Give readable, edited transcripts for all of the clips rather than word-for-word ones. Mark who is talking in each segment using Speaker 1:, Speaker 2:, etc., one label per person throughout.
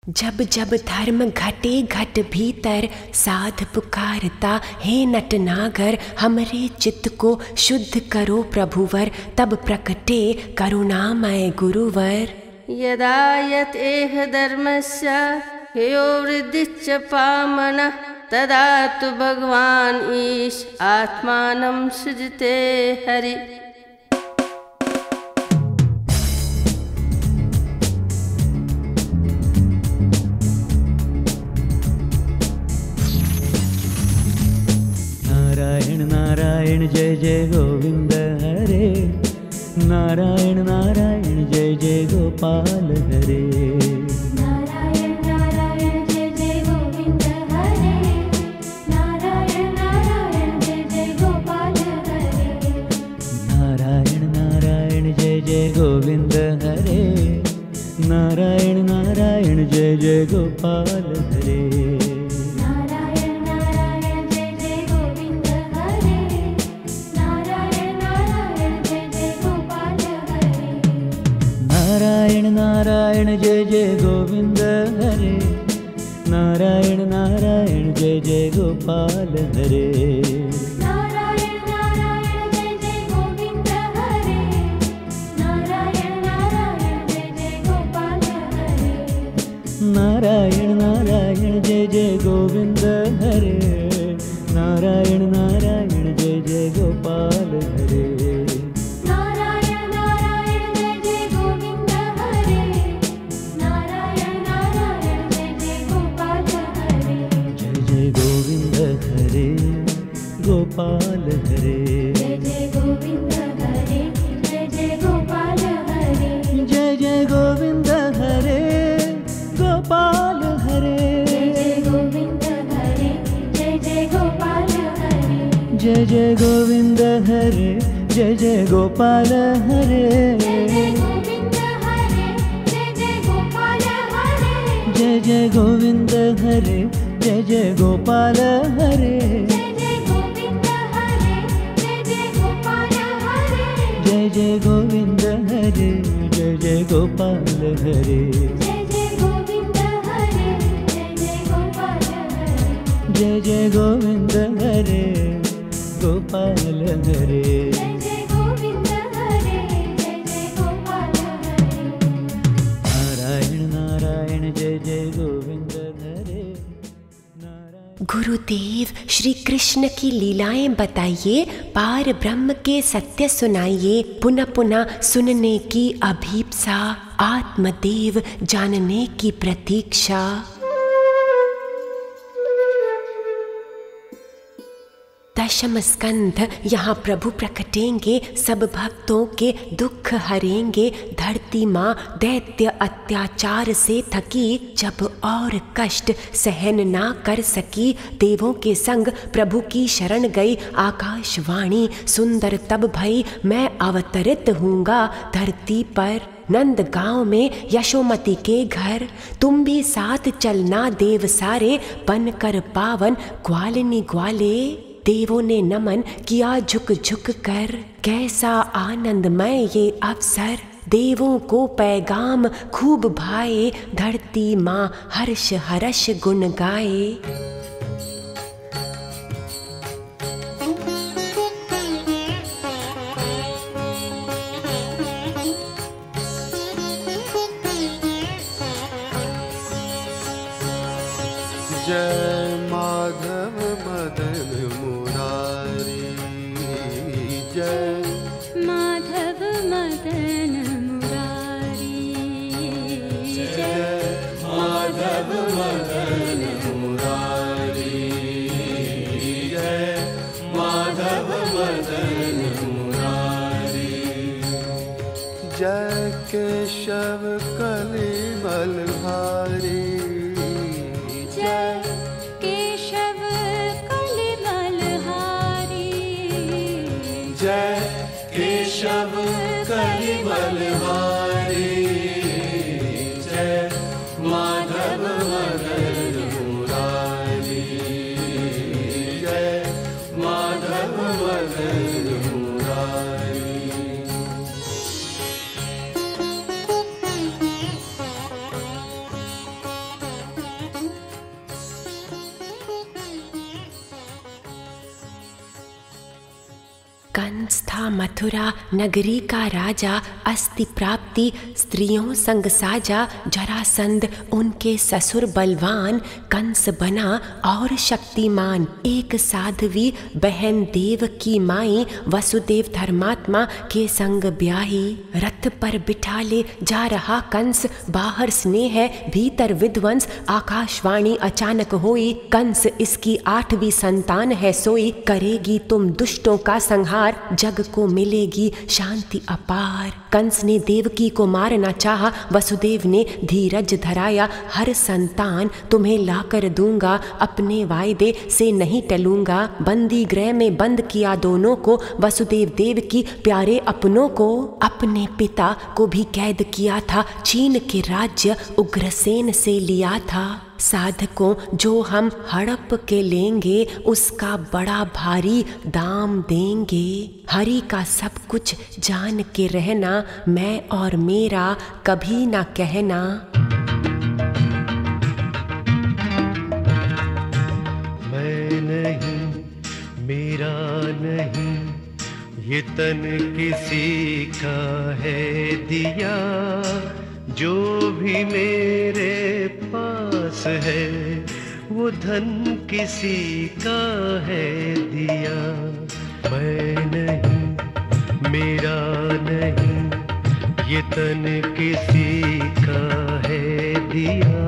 Speaker 1: जब जब धर्म घटे घट भीतर, साध पुकारता हे नटनागर। हमरे चित्त को शुद्ध करो प्रभुवर, तब प्रकटे करुणामय गुरुवर।
Speaker 2: यदा यत एह धर्मस्य हेयो वृद्धिश्च पामनः, तदा तु भगवान् ईश आत्मानं सृजते हरि।
Speaker 3: नारायण नारायण जय जय गोविंद हरे, नारायण नारायण जय जय गोपाल हरे।
Speaker 4: नारायण नारायण जय जय गोविंद हरे, नारायण नारायण जय जय गोपाल हरे।
Speaker 3: नारायण नारायण जय जय गोविंद हरे, नारायण नारायण जय जय गोपाल हरे। नारायण नारायण जय जय गोविंद हरे, नारायण नारायण जय जय गोपाल हरे।
Speaker 4: नारायण नारायण जय जय गोविंद हरे, नारायण नारायण जय जय गोपाल हरे।
Speaker 3: नारायण नारायण जय जय गोविंद हरे, नारायण नारायण जय जय गोपाल हरे। गोपाल हरे
Speaker 4: जय जय गोविंद हरे, जय जय गोपाल हरे।
Speaker 3: जय जय गोविंद हरे गोपाल हरे।
Speaker 4: जय जय गोविंद हरे, जय जय गोपाल हरे।
Speaker 3: जय जय गोविंद हरे, जय जय गोपाल हरे।
Speaker 4: जय जय गोविंद हरे, जय जय गोपाल हरे।
Speaker 3: जय जय गोविंद हरे, जय जय गोपाल हरे।
Speaker 4: जय जय गोविंद हरे, जय जय गोपाल हरे।
Speaker 3: जय जय गोविंद हरे गोपाल हरे।
Speaker 4: जय जय गोविंद हरे, जय जय गोपाल हरे।
Speaker 3: नारायण नारायण जय जय गोविंद हरे।
Speaker 1: गुरुदेव श्री कृष्ण की लीलाएं बताइए, पार ब्रह्म के सत्य सुनाइए। पुनः पुनः सुनने की अभीप्सा, आत्मदेव जानने की प्रतीक्षा। दशम स्कंध यहाँ प्रभु प्रकटेंगे, सब भक्तों के दुख हरेंगे। धरती माँ दैत्य अत्याचार से थकी, जब और कष्ट सहन ना कर सकी। देवों के संग प्रभु की शरण गई, आकाशवाणी सुंदर तब भई। मैं अवतरित हूँगा धरती पर, नंद गांव में यशोमती के घर। तुम भी साथ चलना देव सारे, बनकर पावन ग्वालिनी ग्वाले। देवों ने नमन किया झुक झुक कर, कैसा आनंदमय ये अवसर। देवों को पैगाम खूब भाए, धरती माँ हर्ष हर्ष गुण गाए।
Speaker 5: जय माधव मदन मुरारी, जय
Speaker 4: माधव मदन मुरारी।
Speaker 5: जय माधव मदन मुरारी, जय माधव मदन मुरारी। जय केशव कलि बलहारी,
Speaker 4: जय केशव कलि बलहारी।
Speaker 5: जय केशव कलि बलहारी, जय माधव मदन मुरारी। जय माधव मदन मुरारी।
Speaker 1: कंस था मथुरा नगरी का राजा, अस्ति प्राप्ति स्त्रियों संग साजा। जरासंध उनके ससुर बलवान, कंस बना और शक्तिमान। एक साध्वी बहन देव की माई, वसुदेव धर्मात्मा के संग ब्याही। रथ पर बिठा ले जा रहा कंस, बाहर स्नेह है भीतर विध्वंस। आकाशवाणी अचानक होई, कंस इसकी 8वीं संतान है सोई। करेगी तुम दुष्टों का संहार, जग को मिलेगी शांति अपार। कंस ने देवकी को मारना चाहा, वसुदेव ने धीरज धराया। हर संतान तुम्हें लाकर दूंगा, अपने वायदे से नहीं टलूंगा। बंदी गृह में बंद किया दोनों को, वसुदेव देव की प्यारे अपनों को। अपने पिता को भी कैद किया था, चीन के राज्य उग्रसेन से लिया था। साधकों जो हम हड़प के लेंगे, उसका बड़ा भारी दाम देंगे। हरि का सब कुछ जान के रहना, मैं और मेरा कभी ना कहना।
Speaker 5: मैं नहीं मेरा नहीं, ये तन किसी का है दिया। जो भी मेरे पास है, वो धन किसी का है दिया। मैं नहीं मेरा नहीं, ये तन किसी का है दिया।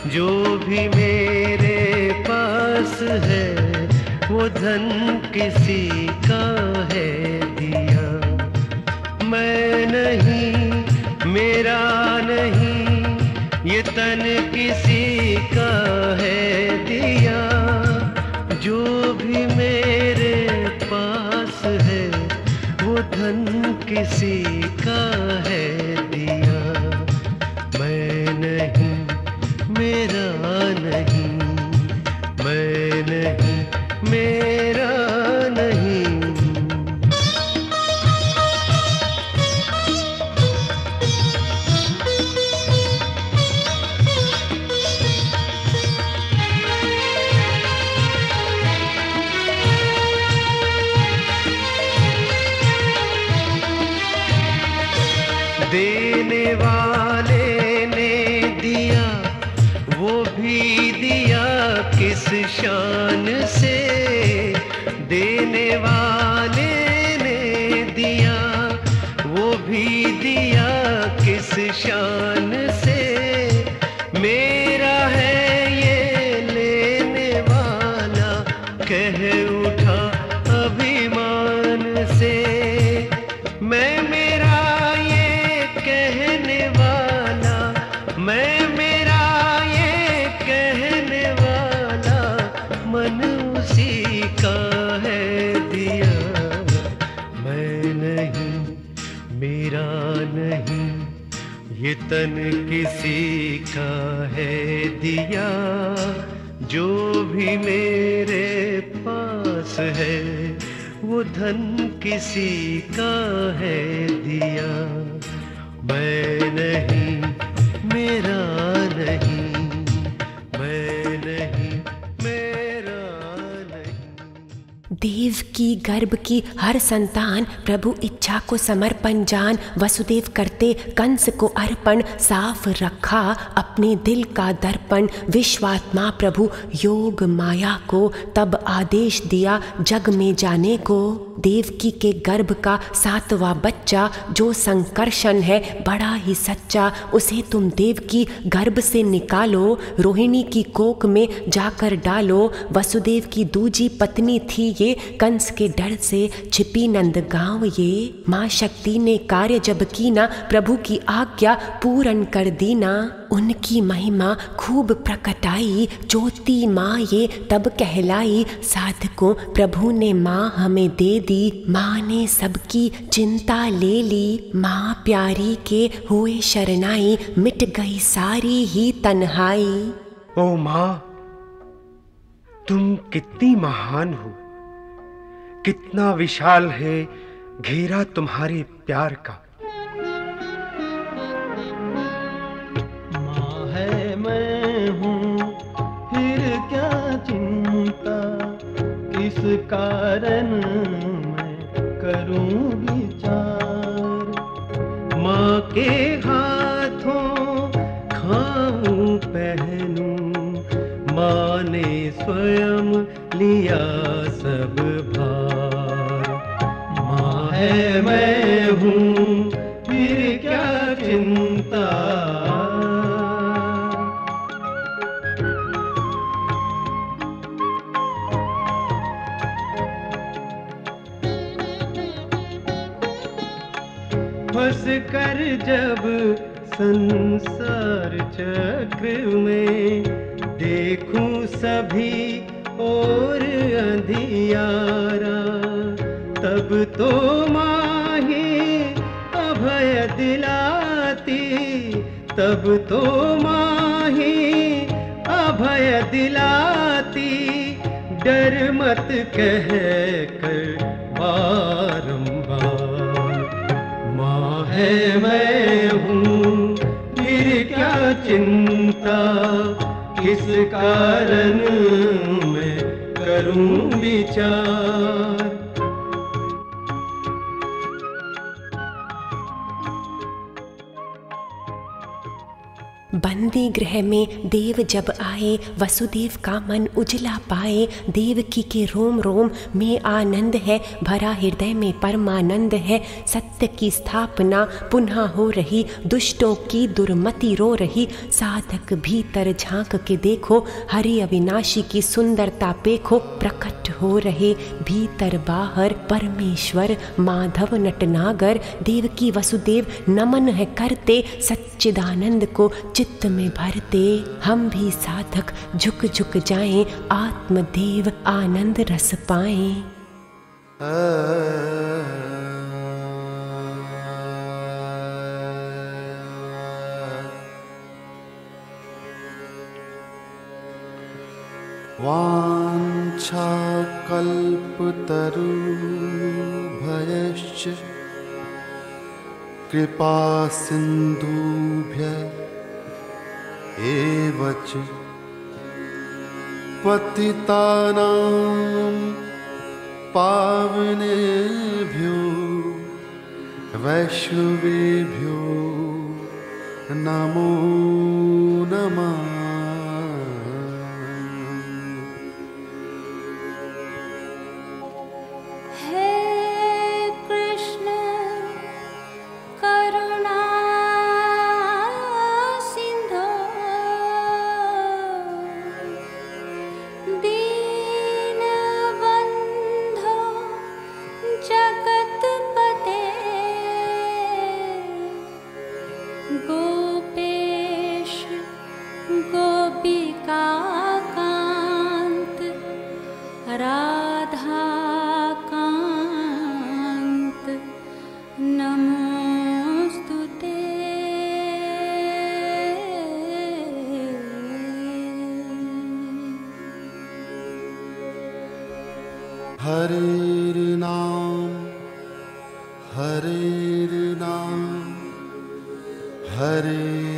Speaker 5: जो भी मेरे पास है, वो धन किसी का है दिया। मैं नहीं मेरा नहीं, ये तन किसी का है दिया। जो भी मेरे पास है, वो धन किसी का है दिया। मैं नहीं मेरा नहीं, मैं नहीं मेरा नहीं। देने वाले ने दिया, वो भी दिया किस शान से। देने वाले ने दिया, वो भी दिया किस शान से। मेरा है ये लेने वाला, कह उठा अभिमान से। मैं मेरा कहने वाला, मैं मेरा ये कहने वाला, मन उसी का है दिया। मैं नहीं मेरा नहीं, ये तन किसी का है दिया। जो भी मेरे पास है, वो धन किसी का है दिया। मैं नहीं मेरा नहीं, मैं नहीं मेरा नहीं।
Speaker 1: देव की गर्भ की हर संतान, प्रभु इच्छा को समर्पण जान। वसुदेव करते कंस को अर्पण, साफ रखा अपने दिल का दर्पण। विश्वात्मा प्रभु योग माया को तब आदेश दिया जग में जाने को। देवकी के गर्भ का 7वां बच्चा, जो संकर्षण है बड़ा ही सच्चा। उसे तुम देव की गर्भ से निकालो, रोहिणी की कोख में जाकर डालो। वसुदेव की दूजी पत्नी थी ये, कंस के डर से छिपी नंदगांव ये। माँ शक्ति ने कार्य जब कीना, प्रभु की आज्ञा पूर्ण कर दीना। उनकी महिमा खूब प्रकटाई, ज्योति माँ ये तब कहलाई। साधकों प्रभु ने माँ हमें दे दी, माँ ने सबकी चिंता ले ली। माँ प्यारी के हुए शरणाई, मिट गई सारी ही तन्हाई।
Speaker 6: ओ माँ, तुम कितनी महान हो, कितना विशाल है घेरा तुम्हारे प्यार का।
Speaker 3: माँ है मैं हूँ, फिर क्या चिंता, किस कारण मैं
Speaker 5: करूं विचार। माँ के हाथों खाऊं पहनूं, माँ ने स्वयं लिया सब भार। माँ है मैं हूँ फिर क्या चिंता। फंस कर जब संसार चक्र में, देखूं सभी और अंधियारा, तब तो माँ ही अभय दिलाती, तब तो माँ ही अभय दिलाती। डर मत कह कर बारंबार, माँ है मैं हूँ फिर क्या चिंता। किस कारण मैं करूं विचार।
Speaker 1: बंदी गृह में देव जब आए, वसुदेव का मन उजला पाए। देवकी के रोम रोम में आनंद है, भरा हृदय में परमानंद है। सत्य की स्थापना पुनः हो रही, दुष्टों की दुर्मति रो रही। साधक भीतर झांक के देखो, हरि अविनाशी की सुंदरता पेखो। प्रकट हो रहे भीतर बाहर परमेश्वर, माधव नटनागर। देवकी वसुदेव नमन है करते, सच्चिदानंद को चित्त में भरते। हम भी साधक झुक झुक जाएं, आत्मदेव आनंद रस पाएं।
Speaker 7: वाञ्छा कल्पतरुभ्यश्च कृपा सिन्धुभ्यः एव च पतितानां पावनेभ्यो वैष्णवेभ्यो नमो नमः।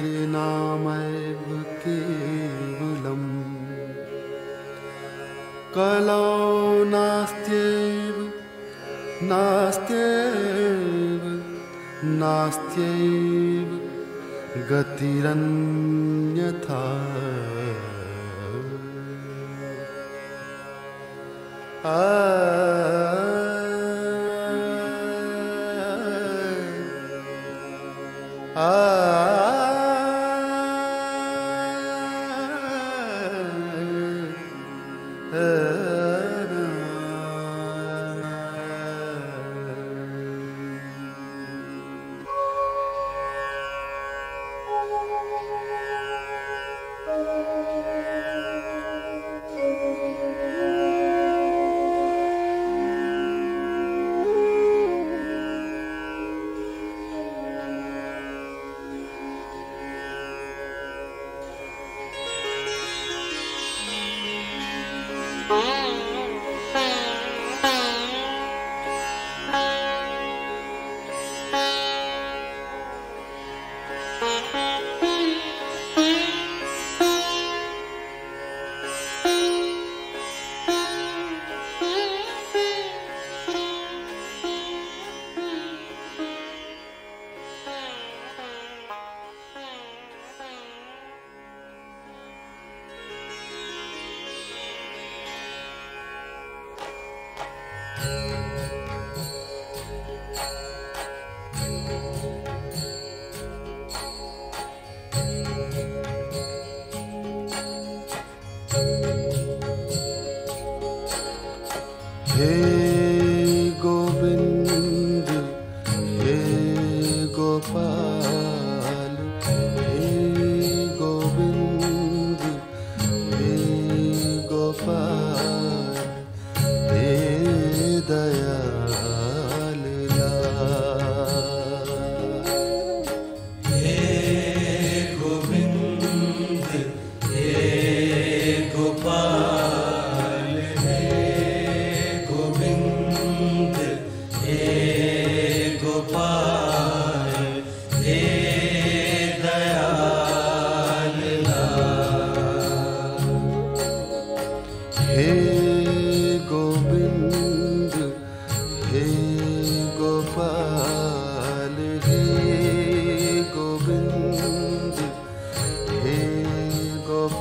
Speaker 7: हरेर्नामैव केवलम् कलौ नास्त्यैव नास्त्यैव नास्त्यैव गतिरन्यथा।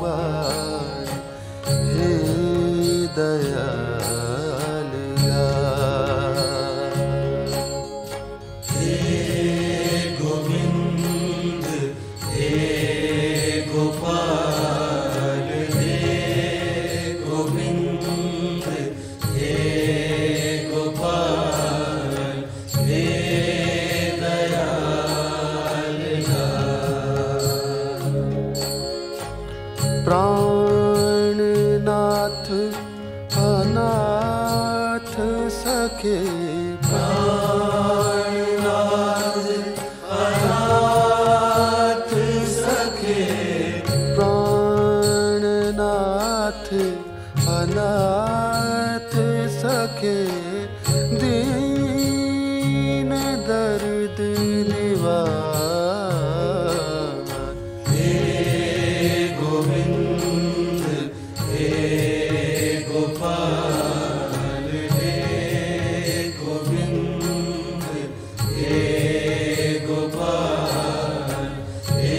Speaker 7: बार हे दयाल लाल।
Speaker 4: हे गोविंद हे गोपाल हे गोविंद हे गोपाल हे दयाल लाल।
Speaker 7: प्राणनाथ अनाथ सखे
Speaker 4: प्राणनाथ अनाथ सखे
Speaker 7: प्राणनाथ अनाथ सखे दीन दर्द निवार।
Speaker 4: हे गोविंद हे गोपाल हे गोविंद हे गोपाल हे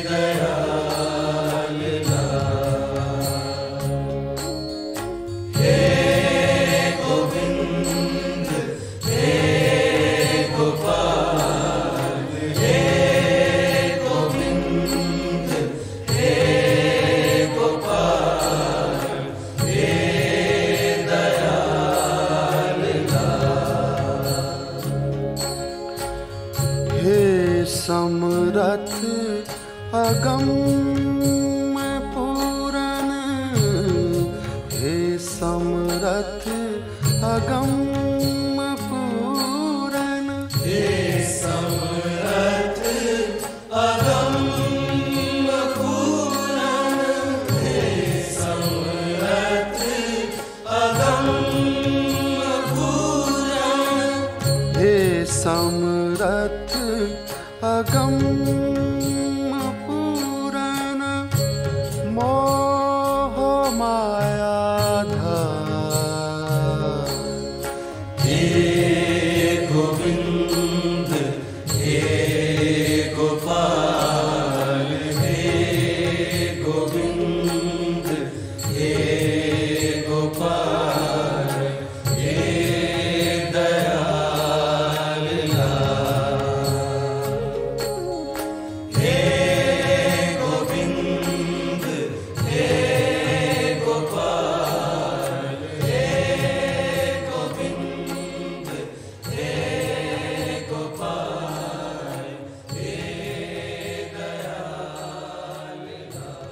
Speaker 4: दयाल लाल। हे गोविंद हे गोपाल हे गोविंद हे गोपाल हे दयाल लाल।
Speaker 7: हे समरथ अगम पूरन हे समरथ अगम पूरन
Speaker 4: हे समरथ अगम पूरन हे समरथ अगम पूरन
Speaker 7: हे समरथ अगम पूरन मोह माया धार।
Speaker 4: हे गोविंद हे गोपाल हे गोविंद हे गोपाल हे दयाल लाल। हे गोविंद हे गोपाल हे गोविंद हे गोपाल हे दयाल लाल।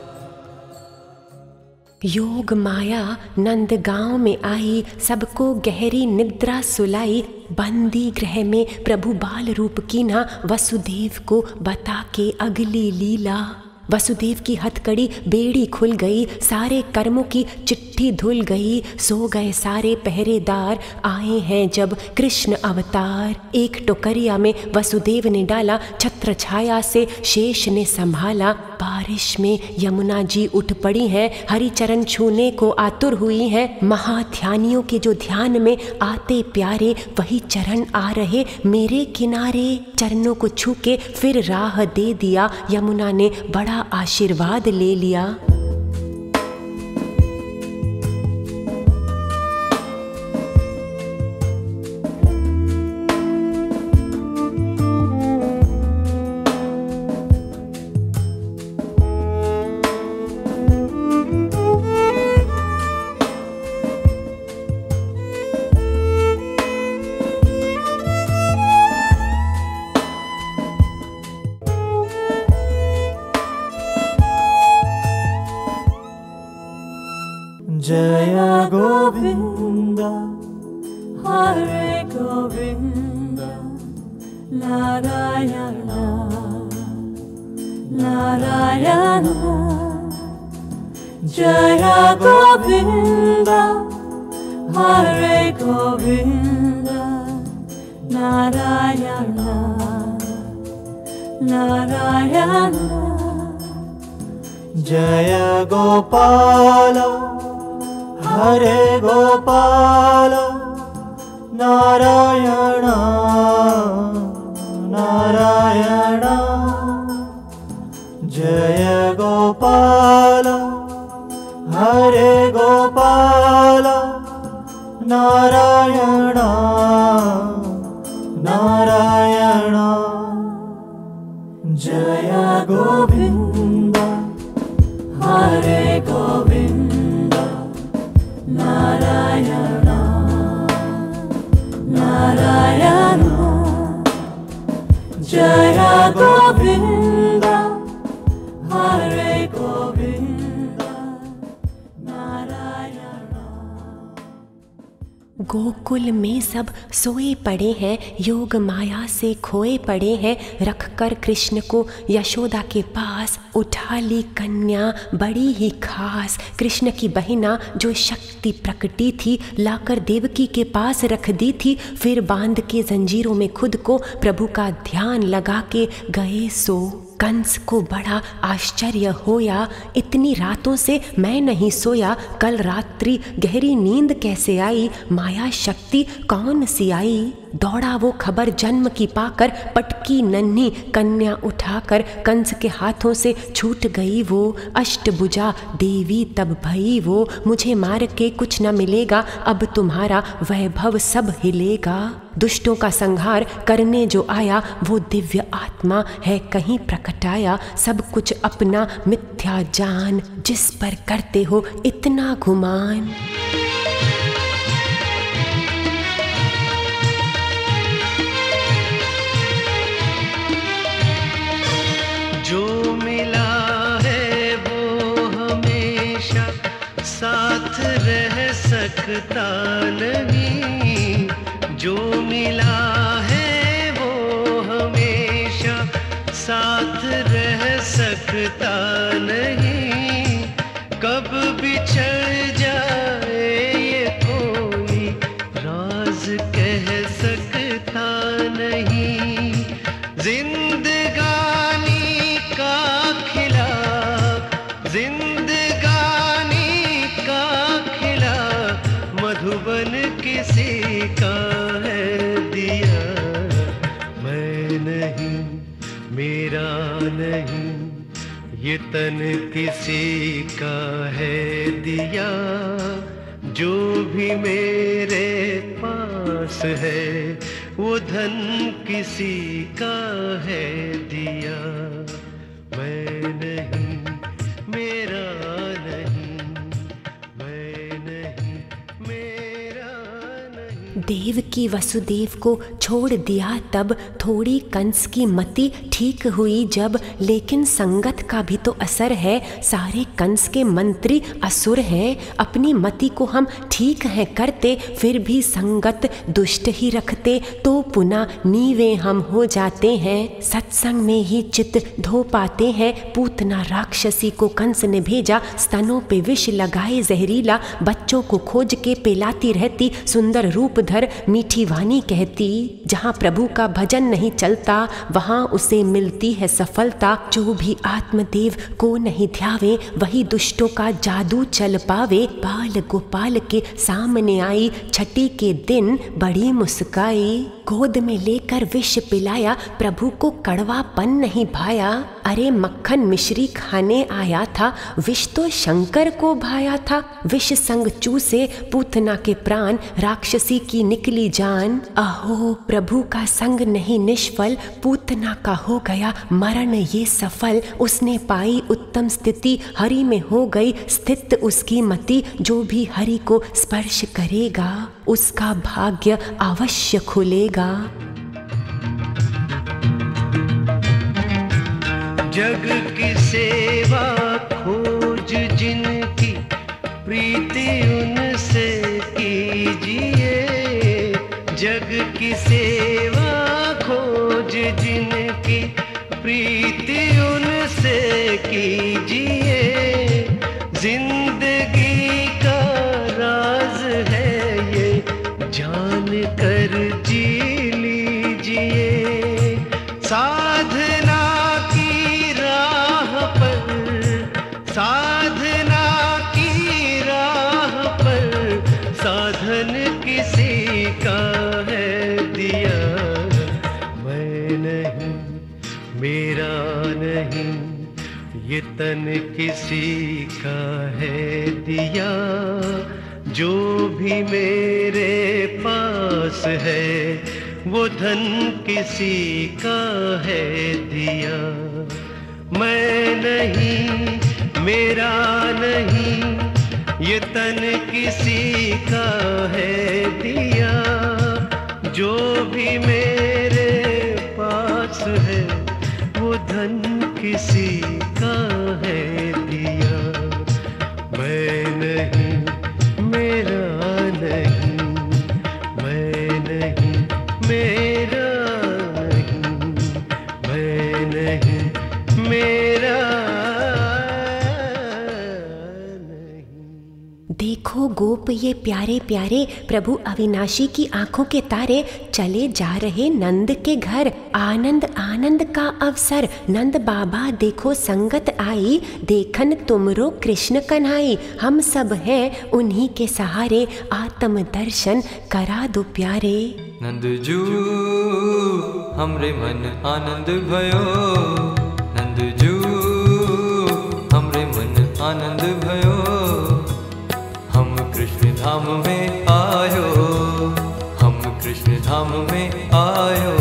Speaker 1: योग माया नंदगांव में आई, सबको गहरी निद्रा सुलाई। बंदी गृह में प्रभु बाल रूप कीना, वसुदेव को बता के अगली लीला। वसुदेव की हथकड़ी बेड़ी खुल गई, सारे कर्मों की चिट्ठी धुल गई। सो गए सारे पहरेदार, आए हैं जब कृष्ण अवतार। एक टोकरिया में वसुदेव ने डाला, छत्र छाया से शेष ने संभाला। बारिश में यमुना जी उठ पड़ी हैं, हरि चरण छूने को आतुर हुई हैं। महाध्यानियों के जो ध्यान में आते प्यारे, वही चरण आ रहे मेरे किनारे। चरणों को छू के फिर राह दे दिया, यमुना ने बड़ा आशीर्वाद ले लिया।
Speaker 3: जय गोविंद हरे गोविंद नारायण नारायण। जय गोविंद हरे गोविंद नारायण नारायण। जय गोपाल हरे गोपाल नारायण नारायण। जय गोपाल नारायण नारायण जय गोविंद हरे गोविंद नारायण नारायण जय गोविंद हरे गोविंद नारायण।
Speaker 1: गोकुल में सब सोए पड़े हैं, योग माया से खोए पड़े हैं। रखकर कृष्ण को यशोदा के पास उठा ली कन्या बड़ी ही खास। कृष्ण की बहिना जो शक्ति प्रकटी थी, लाकर देवकी के पास रख दी थी। फिर बांध के जंजीरों में खुद को प्रभु का ध्यान लगा के गए सो। कंस को बड़ा आश्चर्य होया, इतनी रातों से मैं नहीं सोया। कल रात्रि गहरी नींद कैसे आई, माया शक्ति कौन सी आई। दौड़ा वो खबर जन्म की पाकर, पटकी नन्ही कन्या उठाकर। कंस के हाथों से छूट गई वो, अष्टभुजा देवी तब भई वो। मुझे मार के कुछ न मिलेगा, अब तुम्हारा वैभव सब हिलेगा। दुष्टों का संहार करने जो आया, वो दिव्य आत्मा है कहीं प्रकटाया। सब कुछ अपना मिथ्या जान, जिस पर करते हो इतना गुमान।
Speaker 5: जो मिला है वो हमेशा साथ रह सकता नहीं। जो मिला है वो हमेशा साथ रह सकता नहीं। कब बिछड़ जाए ये कोई राज कह सकता नहीं। जिंदगानी का खिला, जिंदगानी का खिला, मधुबन किसी का है दिया। मैं नहीं, मेरा नहीं, ये तन किसी का है दिया। जो भी मेरे पास है, वो धन किसी का है दिया। मैं नहीं, मेरा नहीं, मैं नहीं, मेरा नहीं।
Speaker 1: देव की वसुदेव को छोड़ दिया तब, थोड़ी कंस की मति ठीक हुई जब। लेकिन संगत का भी तो असर है, सारे कंस के मंत्री असुर हैं। अपनी मति को हम ठीक है करते, फिर भी संगत दुष्ट ही रखते, तो पुनः नीवे हम हो जाते हैं। सत्संग में ही चित्त धो पाते हैं। पूतना राक्षसी को कंस ने भेजा, स्तनों पे विष लगाए जहरीला। बच्चों को खोज के पिलाती रहती, सुंदर रूप धर मीठी वाणी कहती। जहाँ प्रभु का भजन नहीं चलता, वहाँ उसे मिलती है सफलता। जो भी आत्मदेव को नहीं ध्यावे, वही दुष्टों का जादू चल पावे। बाल गोपाल के सामने आई, छठी के दिन बड़ी मुस्काई। गोद में लेकर विष पिलाया, प्रभु को कड़वापन नहीं भाया। अरे मक्खन मिश्री खाने आया था, विष तो शंकर को भाया था। विष संग चूसे पूतना के प्राण, राक्षसी की निकली जान। अहो प्रभु का संग नहीं निष्फल, पूतना का हो गया मरण ये सफल। उसने पाई उत्तम स्थिति, हरि में हो गई स्थित उसकी मति। जो भी हरि को स्पर्श करेगा, उसका भाग्य अवश्य खुलेगा।
Speaker 5: जग की सेवा खोज जिनकी, प्रीति उनसे कीजिए। जग की सेवा खोज जिनकी, प्रीति उनसे कीजिए। जिंदगी का राज है ये, जान कर जी लीजिए। साधना की राह पर, साधना की राह पर, साधन किसी का है दिया। मैं नहीं, मेरा नहीं, ये तन किसी का है दिया। जो भी मेरे पास है वो धन किसी का है दिया। मैं नहीं, मेरा नहीं, ये तन किसी का है दिया। जो भी मेरे पास है वो धन किसी का है दिया। मैं नहीं, मेरा नहीं, मैं नहीं, मेरा नहीं, मैं नहीं, मेरा नहीं।
Speaker 1: देखो गोप ये प्यारे प्यारे प्रभु अविनाशी की आंखों के तारे चले जा रहे नंद के घर। आनंद आनंद का अवसर, नंद बाबा देखो संगत आई, देखन तुमरो कृष्ण कन्हाई। हम सब हैं उन्हीं के सहारे, आत्म दर्शन करा दो प्यारे।
Speaker 8: नंदजू हमरे मन आनंद भयो, नंदजू हमरे मन आनंद भयो। हम कृष्ण धाम में आयो, हम कृष्ण धाम में आयो।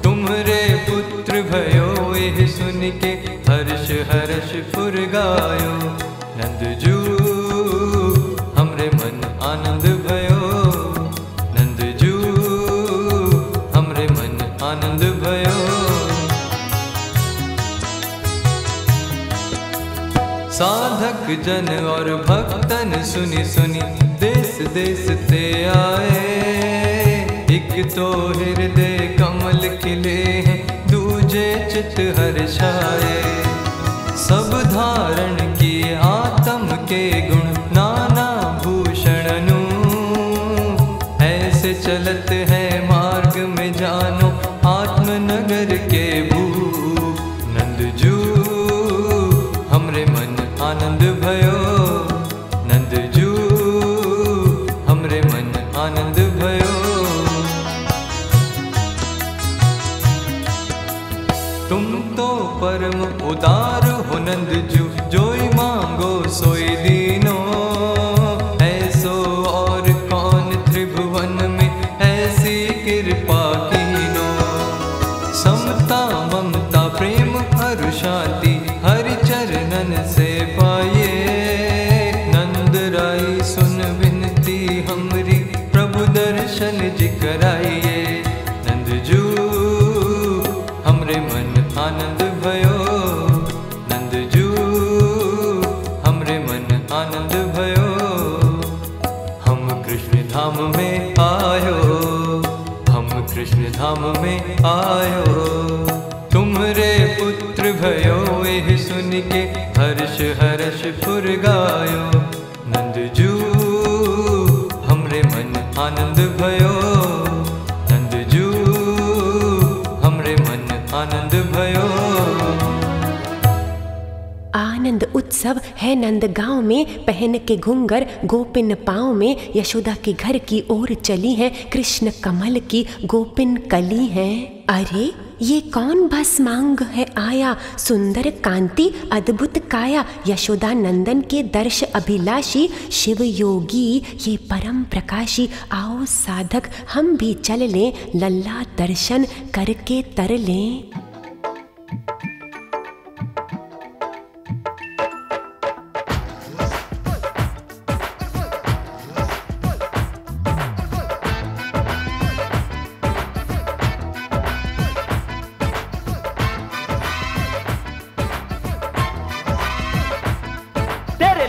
Speaker 8: तुमरे पुत्र भयो यह सुन के हर्ष हर्ष फुर गायो। नंदजू हमरे मन आनंद भयो, नंदजू हमरे मन आनंद भयो। साधक जन और भक्तन सुनी सुनी देश देश ते आए। एक तो हृदय कमल खिले हैं, दूजे चित हर्षाए। सब धारण किए आत्म के गुण, नाना भूषणनु। ऐसे चलत है मार्ग में जानो, आत्मनगर के भूप। नंदजू हमरे मन आनंद भयो, नंदजू हमरे मन आनंद भयो। तुम तो परम उदार हो नंदजू, जोई मांगो सोई दीनो। ऐसो और कौन त्रिभुवन में ऐसी कृपा कीनो। समता ममता प्रेम और शांति हरि चरणन से पाइए। नंद राई सुन विनती हमरी, प्रभु दर्शन जी कराइए। नंदजू हमरे मन आनंद भयो, नंदजू हमरे मन आनंद भयो। हम कृष्ण धाम में आयो, हम कृष्ण धाम में आयो। तुमरे पुत्र भयो यह सुन के हर्ष हर्ष फुर गायो। नंदजू हमरे मन आनंद भयो, नंदजू हमरे मन आनंद भयो।
Speaker 1: आनंद उत्सव है नंदगांव में, पहन के घुंघर गोपिन पाँव में। यशोदा के घर की ओर चली है, कृष्ण कमल की गोपिन कली है। अरे ये कौन भस्मांग है आया, सुंदर कांति अद्भुत काया। यशोदा नंदन के दर्श अभिलाषी, शिव योगी ये परम प्रकाशी। आओ साधक हम भी चल लें, लल्ला दर्शन करके तर लें।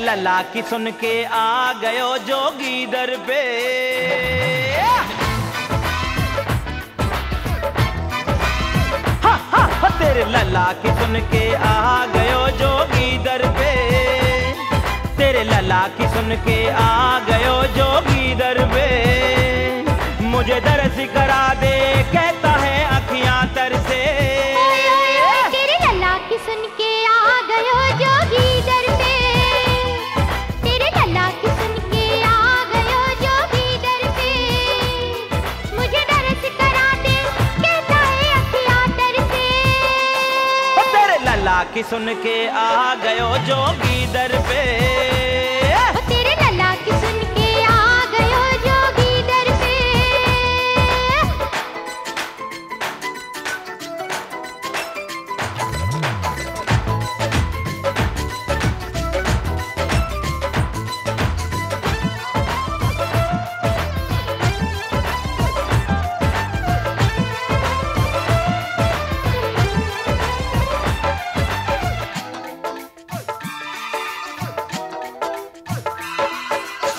Speaker 9: लला की सुन के आ गयो जोगी दर पे। हा हा तेरे लला की सुन के आ गयो जोगी दर पे। तेरे लला की सुन के आ गयो जोगी दर पे। मुझे दर्श करा दे कहता है अखियां तर से।
Speaker 10: तेरे लला की सुन के आ गयो जोगी दर पे।
Speaker 9: की सुन के आ गयो जोगी दर पे।
Speaker 10: तेरे लला की सुन के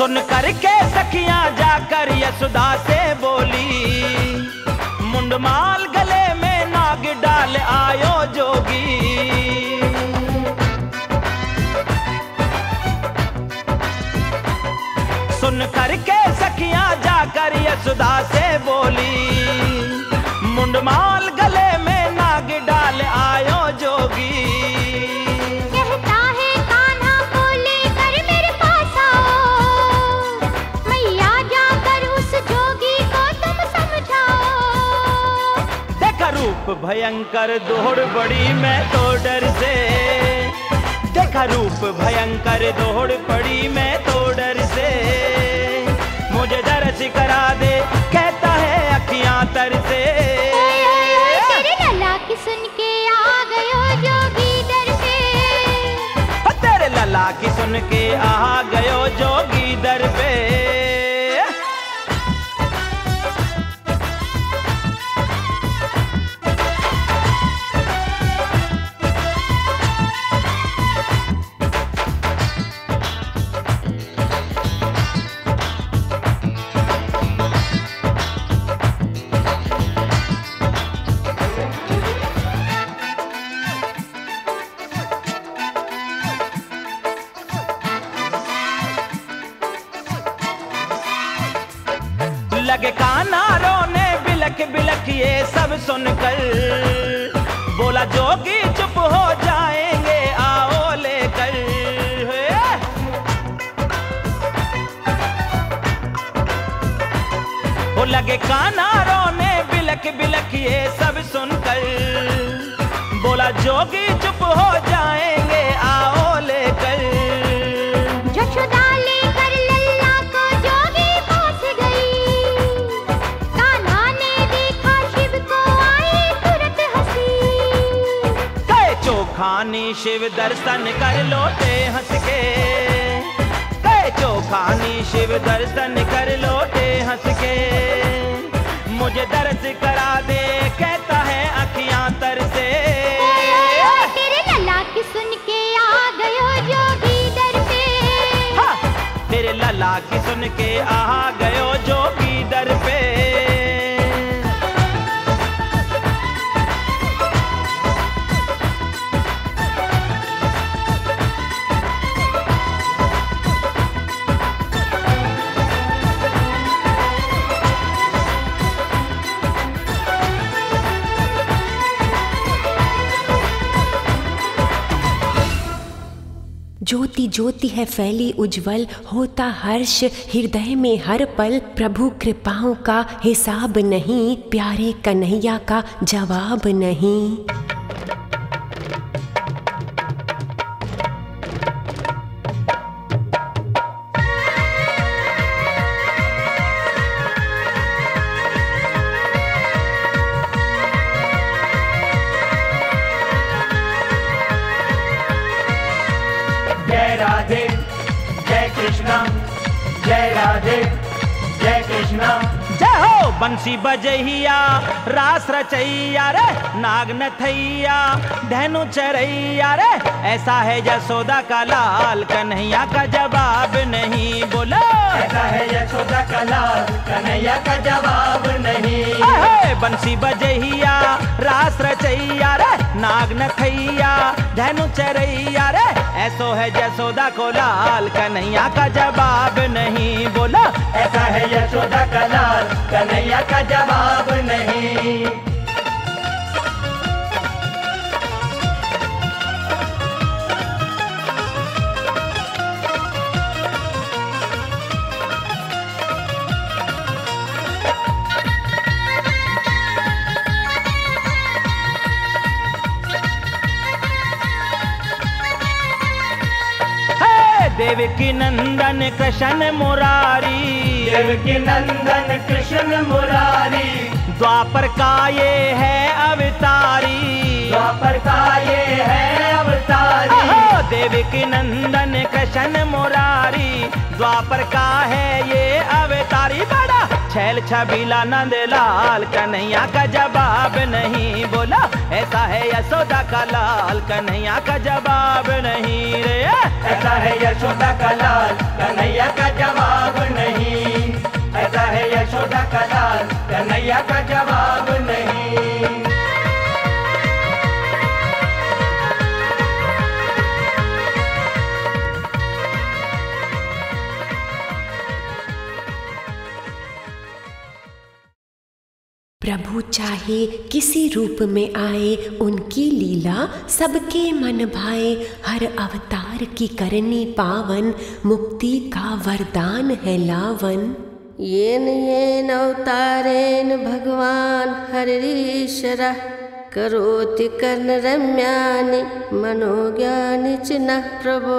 Speaker 9: सुन करके सखियां जाकर यशोदा से बोली, मुंडमाल गले में नाग डाल आयो जोगी। सुन करके सखियां जाकर यशोदा से बोली, मुंडमाल गले में नाग डाल आयो जोगी।
Speaker 10: कहता है कान्हा को लेकर मेरे पास आओ, मैया जाकर उस जोगी को तुम समझाओ।
Speaker 9: देखा रूप भयंकर दौड़ पड़ी मैं तो डर से, देखा रूप भयंकर दौड़ पड़ी मैं तो डर से। मुझे दर्श करा दे कहता है अखियां तर से।
Speaker 10: तेरे लला की सुन के आ गयो जोगी दर पे,
Speaker 9: तेरे लला की सुन के आ गयो जोगी दर पे। लगे कान्हा रोने बिलख बिलख ये सब सुनकर, बोला जोगी चुप हो जाएंगे आओ लेकर। वो लगे कान्हा रोने बिलख बिलख ये सब सुनकर, बोला जोगी चुप हो जाएंगे आओ लेकर।
Speaker 10: यशोदा लेकर लल्ला को जोगी पास गई, कान्हा ने देखा शिव को आई तुरंत हंसी।
Speaker 9: गए चोखानी शिव दर्शन कर लौटे हंस के, गए चोखानी शिव दर्शन कर लौटे हंस के। मुझे दर्श करा दे कहता है अखियां तर से।
Speaker 10: तेरे लला की सुन के आ गयो जोगी दर पे,
Speaker 9: तेरे लला की सुन के आ गयो जोगी दर पे।
Speaker 1: ज्योति ज्योति है फैली उज्जवल, होता हर्ष हृदय में हर पल। प्रभु कृपाओं का हिसाब नहीं, प्यारे कन्हैया का जवाब नहीं।
Speaker 11: जय राधे जय कृष्णा, जय राधे जय कृष्णा।
Speaker 9: जय हो बंसी बजैया रास रचैया रे, नाग नथैया धनु चरैया रे। ऐसा है यशोदा का लाल, कन्हैया का जवाब नहीं। बोलो
Speaker 11: ऐसा है यशोदा का लाल, कन्हैया का जवाब नहीं।
Speaker 9: बंसी बजैया रास रचैया रे, नाग नथैया धनु चरैया रे। ऐसो है यशोदा को लाल, कन्हैया का जवाब नहीं। बोलो
Speaker 11: ऐसा है यशोदा का लाल, कन्हैया का जवाब नहीं।
Speaker 9: देवकी नंदन कृष्ण मुरारी,
Speaker 11: देवकी नंदन कृष्ण मुरारी।
Speaker 9: द्वापर का ये है अवतारी,
Speaker 11: द्वापर का ये है अवतारी।
Speaker 9: देवकी नंदन कृष्ण मुरारी, द्वापर का है ये अवतारी। बड़ा छैल छबीला नंदलाल, कन्हैया का जवाब नहीं। बोला ऐसा है यशोदा का लाल, कन्हैया का जवाब नहीं रे।
Speaker 11: ऐसा है यशोदा का लाल, कन्हैया का जवाब
Speaker 1: प्रभु चाहे किसी रूप में आए, उनकी लीला सबके मन भाए। हर अवतार की करनी पावन, मुक्ति का वरदान है लावन।
Speaker 2: येन येन अवतारेण भगवान् हरिरीश्वरः, करोति कर्णरम्यानि मनोज्ञानि च नः प्रभो।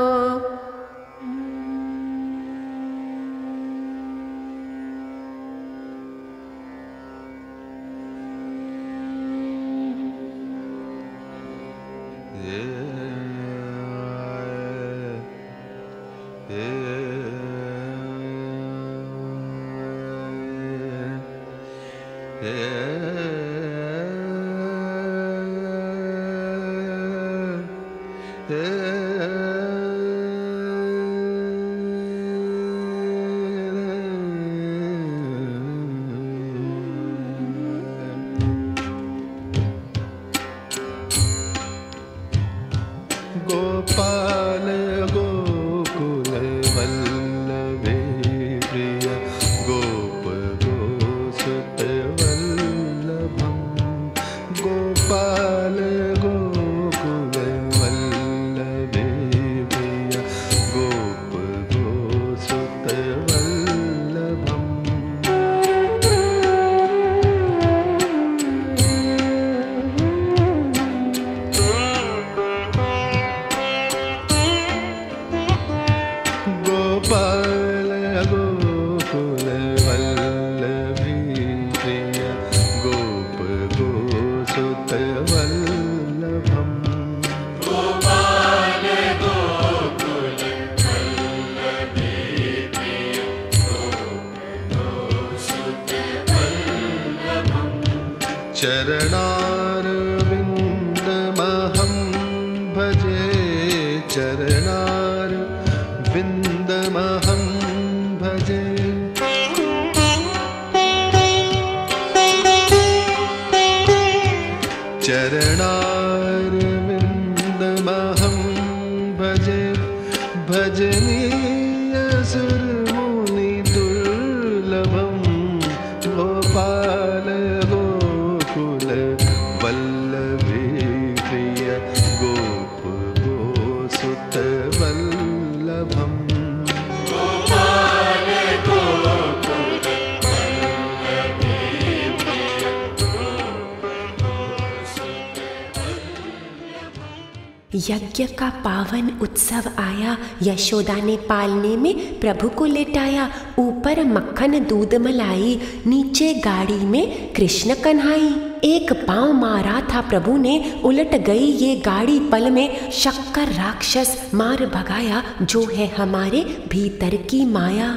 Speaker 7: गोपाल गोकुल वल्लभे प्रिय, गोप गोसुत वल्लभम। गोपाल गोकुल वल्लभे प्रिय, गोप गोसुत वल्लभम। गोपाल गोकुल वल्लभी प्रिय, गोप गोसुत वल्लभम।
Speaker 11: गोपाल गोकुल वल्लभी प्रिय, गोप गोसुत वल्लभम।
Speaker 7: चरणारविन्दमहं भजे, चरणारविन्दमहं भजे। चरणारविन्दमहं भजे, भजनीय सुरमुनि दुर्लभं। गोपाल गोकुल वल्लभी प्रिय, गोप गोसुत वल्लभम।
Speaker 11: गोपाल गोकुल वल्लभी प्रिय, गोप गोसुत वल्लभम।
Speaker 1: यज्ञ का पावन उत्सव आया, यशोदा ने पालने में प्रभु को लेटाया। ऊपर मक्खन दूध मलाई, नीचे गाड़ी में कृष्ण कन्हाई। एक पांव मारा था प्रभु ने, उलट गई ये गाड़ी पल में। शक्कर राक्षस मार भगाया, जो है हमारे भीतर की माया।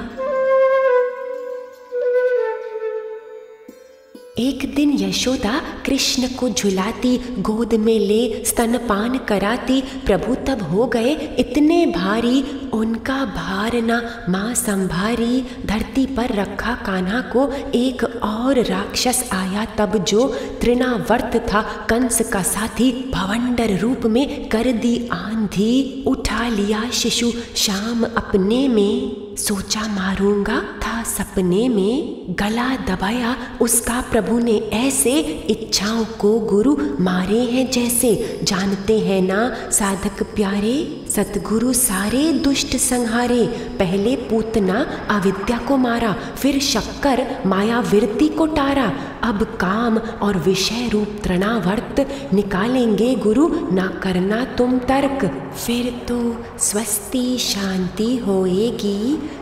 Speaker 1: एक दिन यशोदा कृष्ण को झुलाती, गोद में ले स्तनपान कराती। प्रभु तब हो गए इतने भारी, उनका भार ना माँ संभारी। धरती पर रखा कान्हा को, एक और राक्षस आया तब, जो तृणावर्त था कंस का साथी। भवंडर रूप में कर दी आंधी, उठा लिया शिशु शाम अपने में। सोचा मारूंगा था सपने में, गला दबाया उसका प्रभु ने ऐसे। इच्छाओं को गुरु मारे हैं जैसे, जानते हैं ना साधक प्यारे। सतगुरु सारे दुष्ट संहारे, पहले पूतना अविद्या को मारा, फिर शक्कर मायाविरती को टारा। अब काम और विषय रूप तृणावर्त, निकालेंगे गुरु ना करना तुम तर्क। फिर तो स्वस्ति शांति होएगी,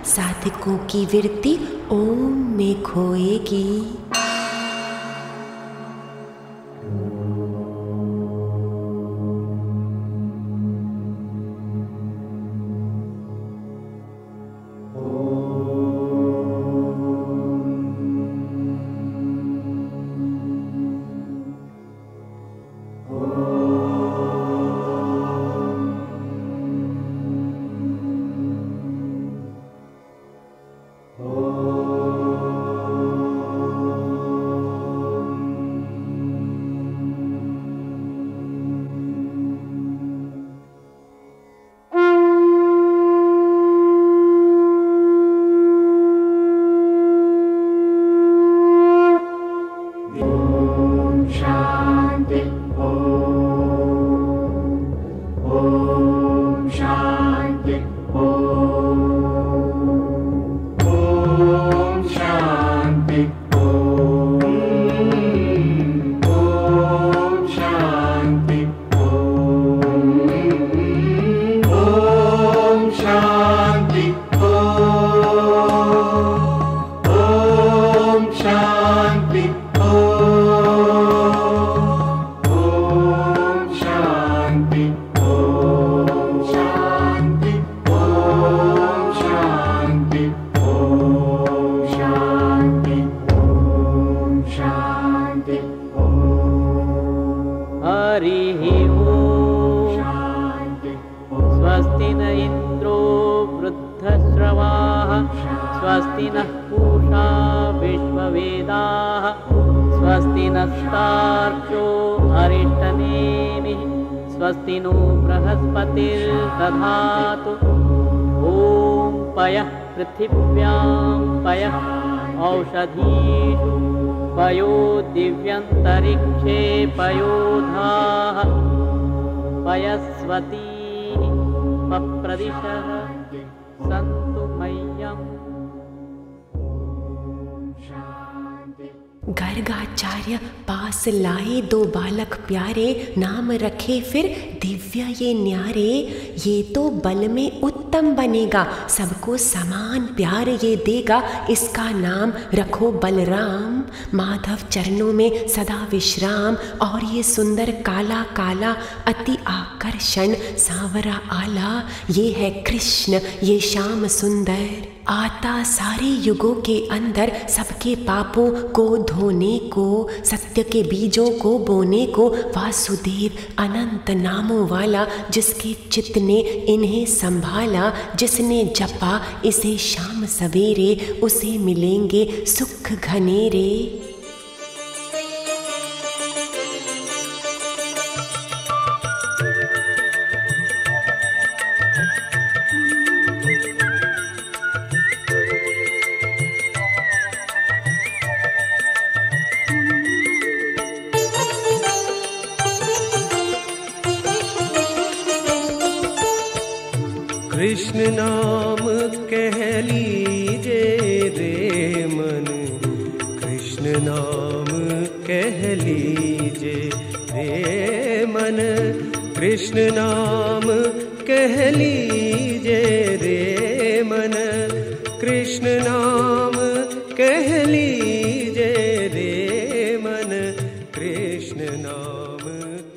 Speaker 1: साधकों की विरती ओम में खोएगी।
Speaker 11: शांति ओम शांति ओम शांति ओम शांति ओम शांति
Speaker 12: स्वस्ति नः पूषा विश्ववेदाः स्वस्ति नस्तार्क्ष्यो अरिष्टनेमिः स्वस्ति नो बृहस्पतिर्दधातु ॐ पयः पृथिव्यां पयः औषधीषु पयो दिव्यन्तरिक्षे पयोधाः पयस्वती पप्रदिशः सन्तु मह्यम्।
Speaker 1: गर्गाचार्य पास लाए दो बालक प्यारे, नाम रखे फिर दिव्य ये न्यारे। ये तो बल में उत्तम बनेगा, सबको समान प्यार ये देगा। इसका नाम रखो बलराम, माधव चरणों में सदा विश्राम। और ये सुंदर काला काला अति आकर्षण सांवरा आला, ये है कृष्ण ये श्याम सुंदर। आता सारे युगों के अंदर सबके पापों को धोने को, सत्य के बीजों को बोने को। वासुदेव अनंत नामों वाला, जिसके चित्त ने इन्हें संभाला। जिसने जपा इसे शाम सवेरे, उसे मिलेंगे सुख घनेरे।
Speaker 5: कृष्ण नाम कह लीजे रे मन, कृष्ण नाम कह लीजे रे मन, कृष्ण नाम कह लीजे रे मन, कृष्ण नाम कह लीजे रे मन, कृष्ण नाम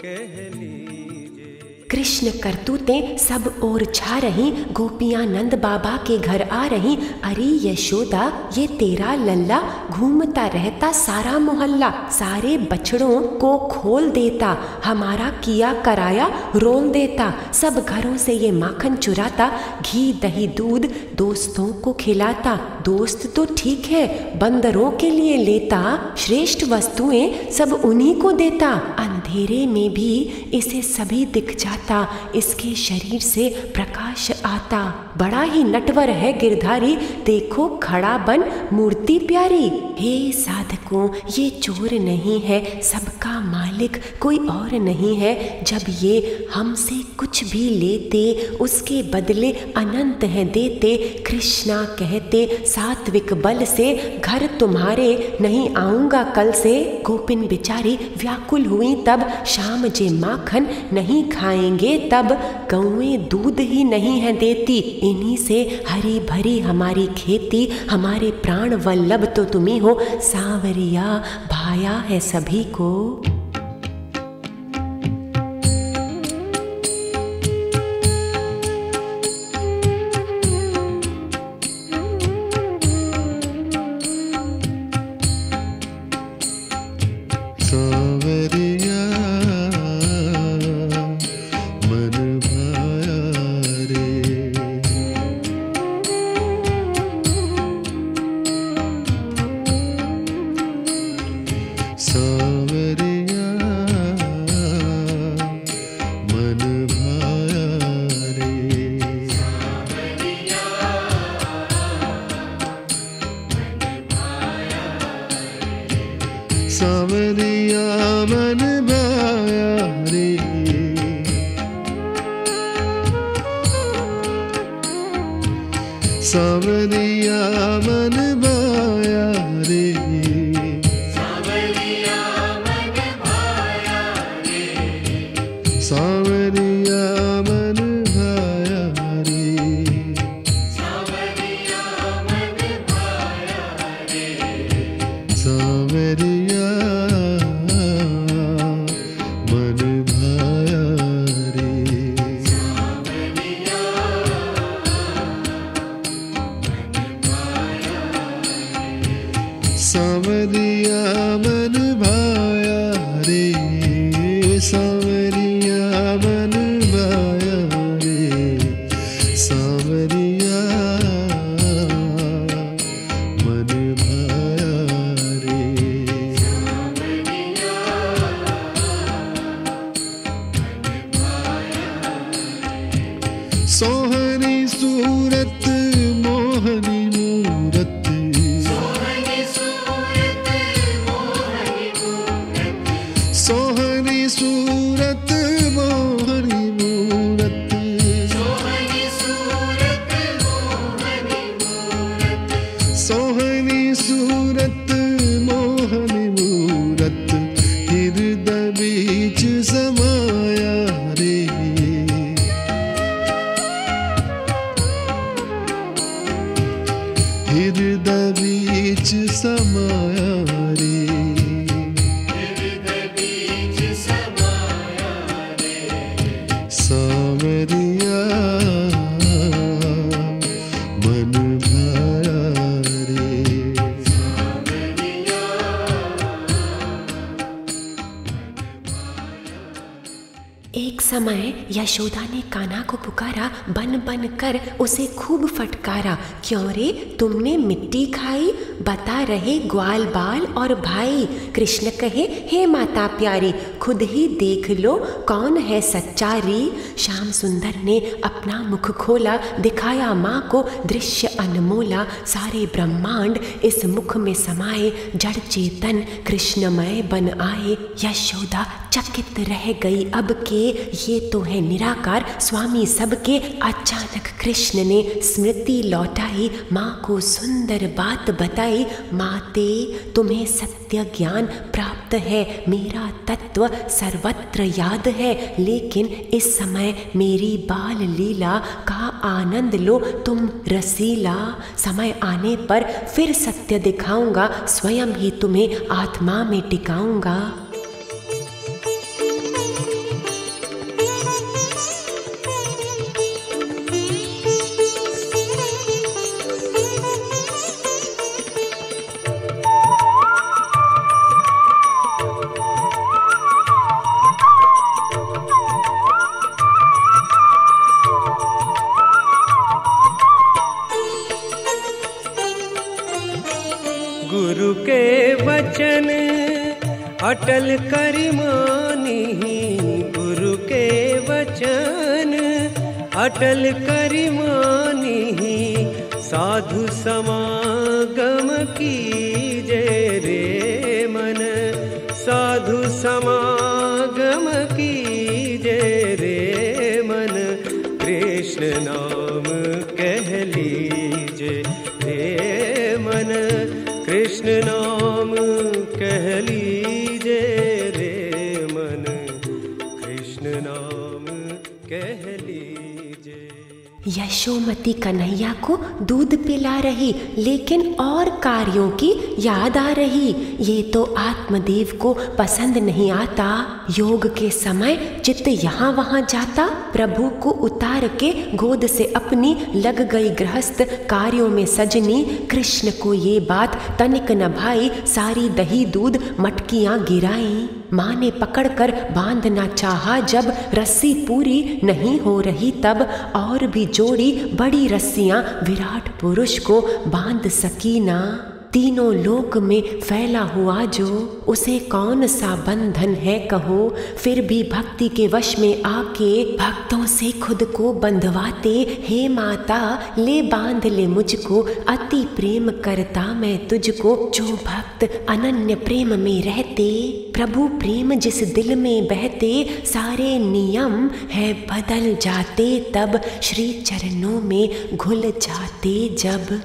Speaker 5: कह लीजे।
Speaker 1: कृष्ण करतूतें सब ओर छा रही, गोपियां नंद बाबा के घर आ रही। अरे यशोदा ये तेरा लल्ला घूमता रहता सारा मोहल्ला, सारे बछड़ों को खोल देता, हमारा किया कराया रोल देता। सब घरों से ये माखन चुराता, घी दही दूध दोस्तों को खिलाता। दोस्त तो ठीक है बंदरों के लिए लेता, श्रेष्ठ वस्तुएं सब उन्हीं को देता। अंधेरे में भी इसे सभी दिख जाता, इसके शरीर से प्रकाश आता। बड़ा ही नटवर है गिरधारी, देखो खड़ा बन मूर्ति प्यारी। हे साधकों ये चोर नहीं है, सबका मालिक कोई और नहीं है। जब ये हमसे कुछ भी लेते, उसके बदले अनंत है देते। कृष्णा कहते सात्विक बल से, घर तुम्हारे नहीं आऊंगा कल से। गोपिन बिचारी व्याकुल हुई तब, शाम जे माखन नहीं खाएंगे तब। गौएं दूध ही नहीं है देती, इन्हीं से हरी भरी हमारी खेती। हमारे प्राण वल्लभ तो तुम्ही हो, सांवरिया भाया है सभी को।
Speaker 7: सावरिया मन भाया रे,
Speaker 13: सावरिया मन भाया रे,
Speaker 7: सावरिया मन भाया रे,
Speaker 13: सावरिया मन भाया रे,
Speaker 7: सावरिया मन भाया रे, सावरिया मन भाया रे, सावरिया मन भाया रे, सावरिया मन भाया रे, सोहनी सूरत मोहनी मूरत,
Speaker 13: सोहनी सूरत मोहनी मूरत,
Speaker 7: सोहनी सूरत मोहनी मूरत,
Speaker 13: सोहनी सूरत मोहनी मूरत,
Speaker 7: सोहनी सूरत मोहनी मूरत, हृदय बीच समाया रे, हृदय बीच समाया रे,
Speaker 13: हृदय बीच समाया रे,
Speaker 7: सावरिया मन भाया रे,
Speaker 1: एक समय यशोदा ने कान्हा को पुकारा, बन बन कर उसे खूब फटकारा। क्यों रे तुमने मिट्टी खाई? बता रहे ग्वाल बाल और भाई। कृष्ण कहे, हे माता प्यारी, खुद ही देख लो कौन है सच्चारी। श्याम सुंदर ने अपना मुख खोला, दिखाया माँ को दृश्य अनमोला। सारे ब्रह्मांड इस मुख में समाये, जड़ चेतन कृष्णमय बन आए। यशोदा चकित रह गई अब के, ये तो है निराकार स्वामी सबके। अचानक कृष्ण ने स्मृति लौटाई, माँ को सुंदर बात बताई। माते तुम्हें सत्य ज्ञान प्राप्त है, मेरा तत्व सर्वत्र याद है। लेकिन इस समय मेरी बाल लीला का आनंद लो तुम रसीला। समय आने पर फिर सत्य दिखाऊंगा, स्वयं ही तुम्हें आत्मा में टिकाऊंगा।
Speaker 5: गुरु के वचन अटल करि मानिहि, गुरु के वचन अटल करि मानिहि। साधु समागम कीजे रे मन, साधु समागम कीजे रे मन। कृष्ण नाम कह लीजे रे मन, कृष्ण नाम कह लीजे रे मन, कृष्ण नाम कह लीजे।
Speaker 1: यशोमती कन्हैया को दूध पिला रही, लेकिन और कार्यों की याद आ रही। ये तो आत्मदेव को पसंद नहीं आता। योग के समय चित्त यहाँ वहाँ जाता। प्रभु को उतार के गोद से अपनी लग गई गृहस्थ कार्यों में सजनी। कृष्ण को ये बात तनिक न भाई, सारी दही दूध मटकियाँ गिराई। माँ ने पकड़कर बांधना चाहा जब, रस्सी पूरी नहीं हो रही तब। और भी जोड़ी बड़ी रस्सियाँ विराट पुरुष को बांध सकी ना। तीनों लोक में फैला हुआ जो, उसे कौन सा बंधन है कहो। फिर भी भक्ति के वश में आके भक्तों से खुद को बंधवाते, हे माता ले बांध ले मुझको, अति प्रेम करता मैं तुझको। जो भक्त अनन्य प्रेम में रहते, प्रभु प्रेम जिस दिल में बहते, सारे नियम है बदल जाते तब, श्री चरणों में घुल जाते जब।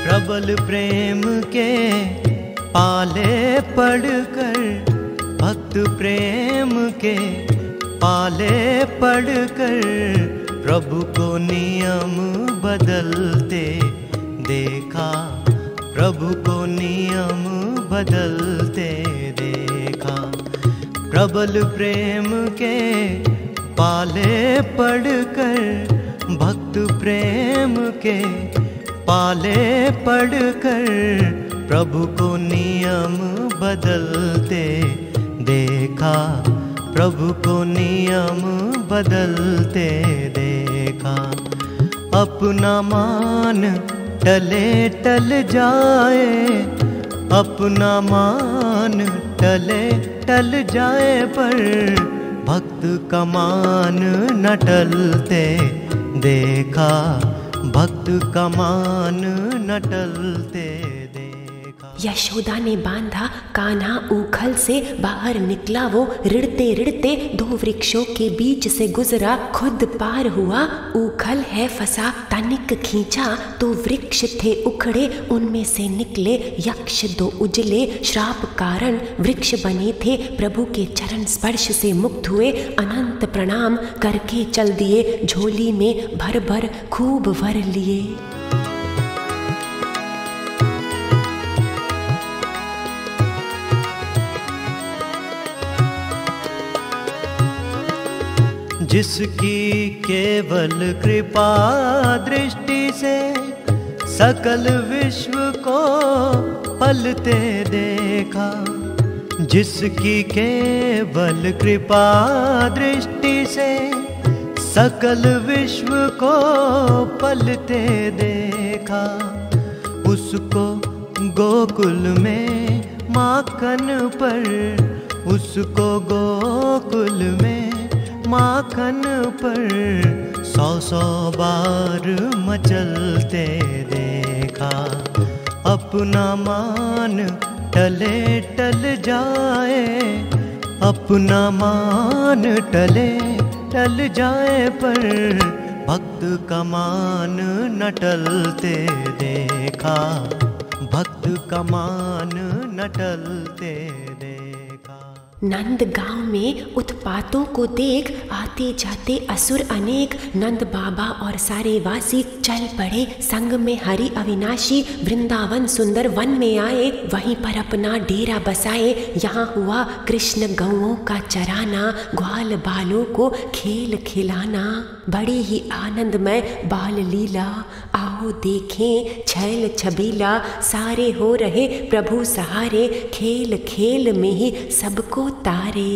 Speaker 4: प्रबल प्रेम के पाले पड़कर, भक्त प्रेम के पाले पड़कर, प्रभु को नियम बदलते देखा, प्रभु को नियम बदलते देखा। प्रबल प्रेम के पाले पड़कर, भक्त प्रेम के पाले पड़कर, प्रभु को नियम बदलते देखा, प्रभु को नियम बदलते देखा। अपना मान टले टल जाए, अपना मान टले टल जाए, पर भक्त का मान न टलते देखा, भक्त का मान न टलते देखा।
Speaker 1: यशोदा ने बांधा कान्हा ऊखल से, बाहर निकला वो रिड़ते रिड़ते, दो वृक्षों के बीच से गुजरा, खुद पार हुआ ऊखल है फंसा। तनिक खींचा तो वृक्ष थे उखड़े, उनमें से निकले यक्ष दो उजले, श्राप कारण वृक्ष बने थे। प्रभु के चरण स्पर्श से मुक्त हुए, अनंत प्रणाम करके चल दिए, झोली में भर भर खूब भर लिए।
Speaker 4: जिसकी केवल कृपा दृष्टि से, सकल विश्व को पलते देखा। जिसकी केवल कृपा दृष्टि से, सकल विश्व को पलते देखा। उसको गोकुल में माखन पर, उसको गोकुल में माखन पर, 100 बार मचलते देखा। अपना मान टले टल जाए, अपना मान टले टल जाए, पर भक्त का मान न टलते देखा, भक्त का मान न टलते देखा।
Speaker 1: नंद गांव में उत्पातों को देख आते जाते असुर अनेक, नंद बाबा और सारे वासी चल पड़े संग में हरि अविनाशी। वृंदावन सुंदर वन में आए, वहीं पर अपना डेरा बसाए। यहाँ हुआ कृष्ण गौओं का चराना, ग्वाल बालों को खेल खिलाना। बड़ी ही आनंदमय बाल लीला, आओ देखें छैल छबीला। सारे हो रहे प्रभु सहारे, खेल खेल में ही सबको तारे।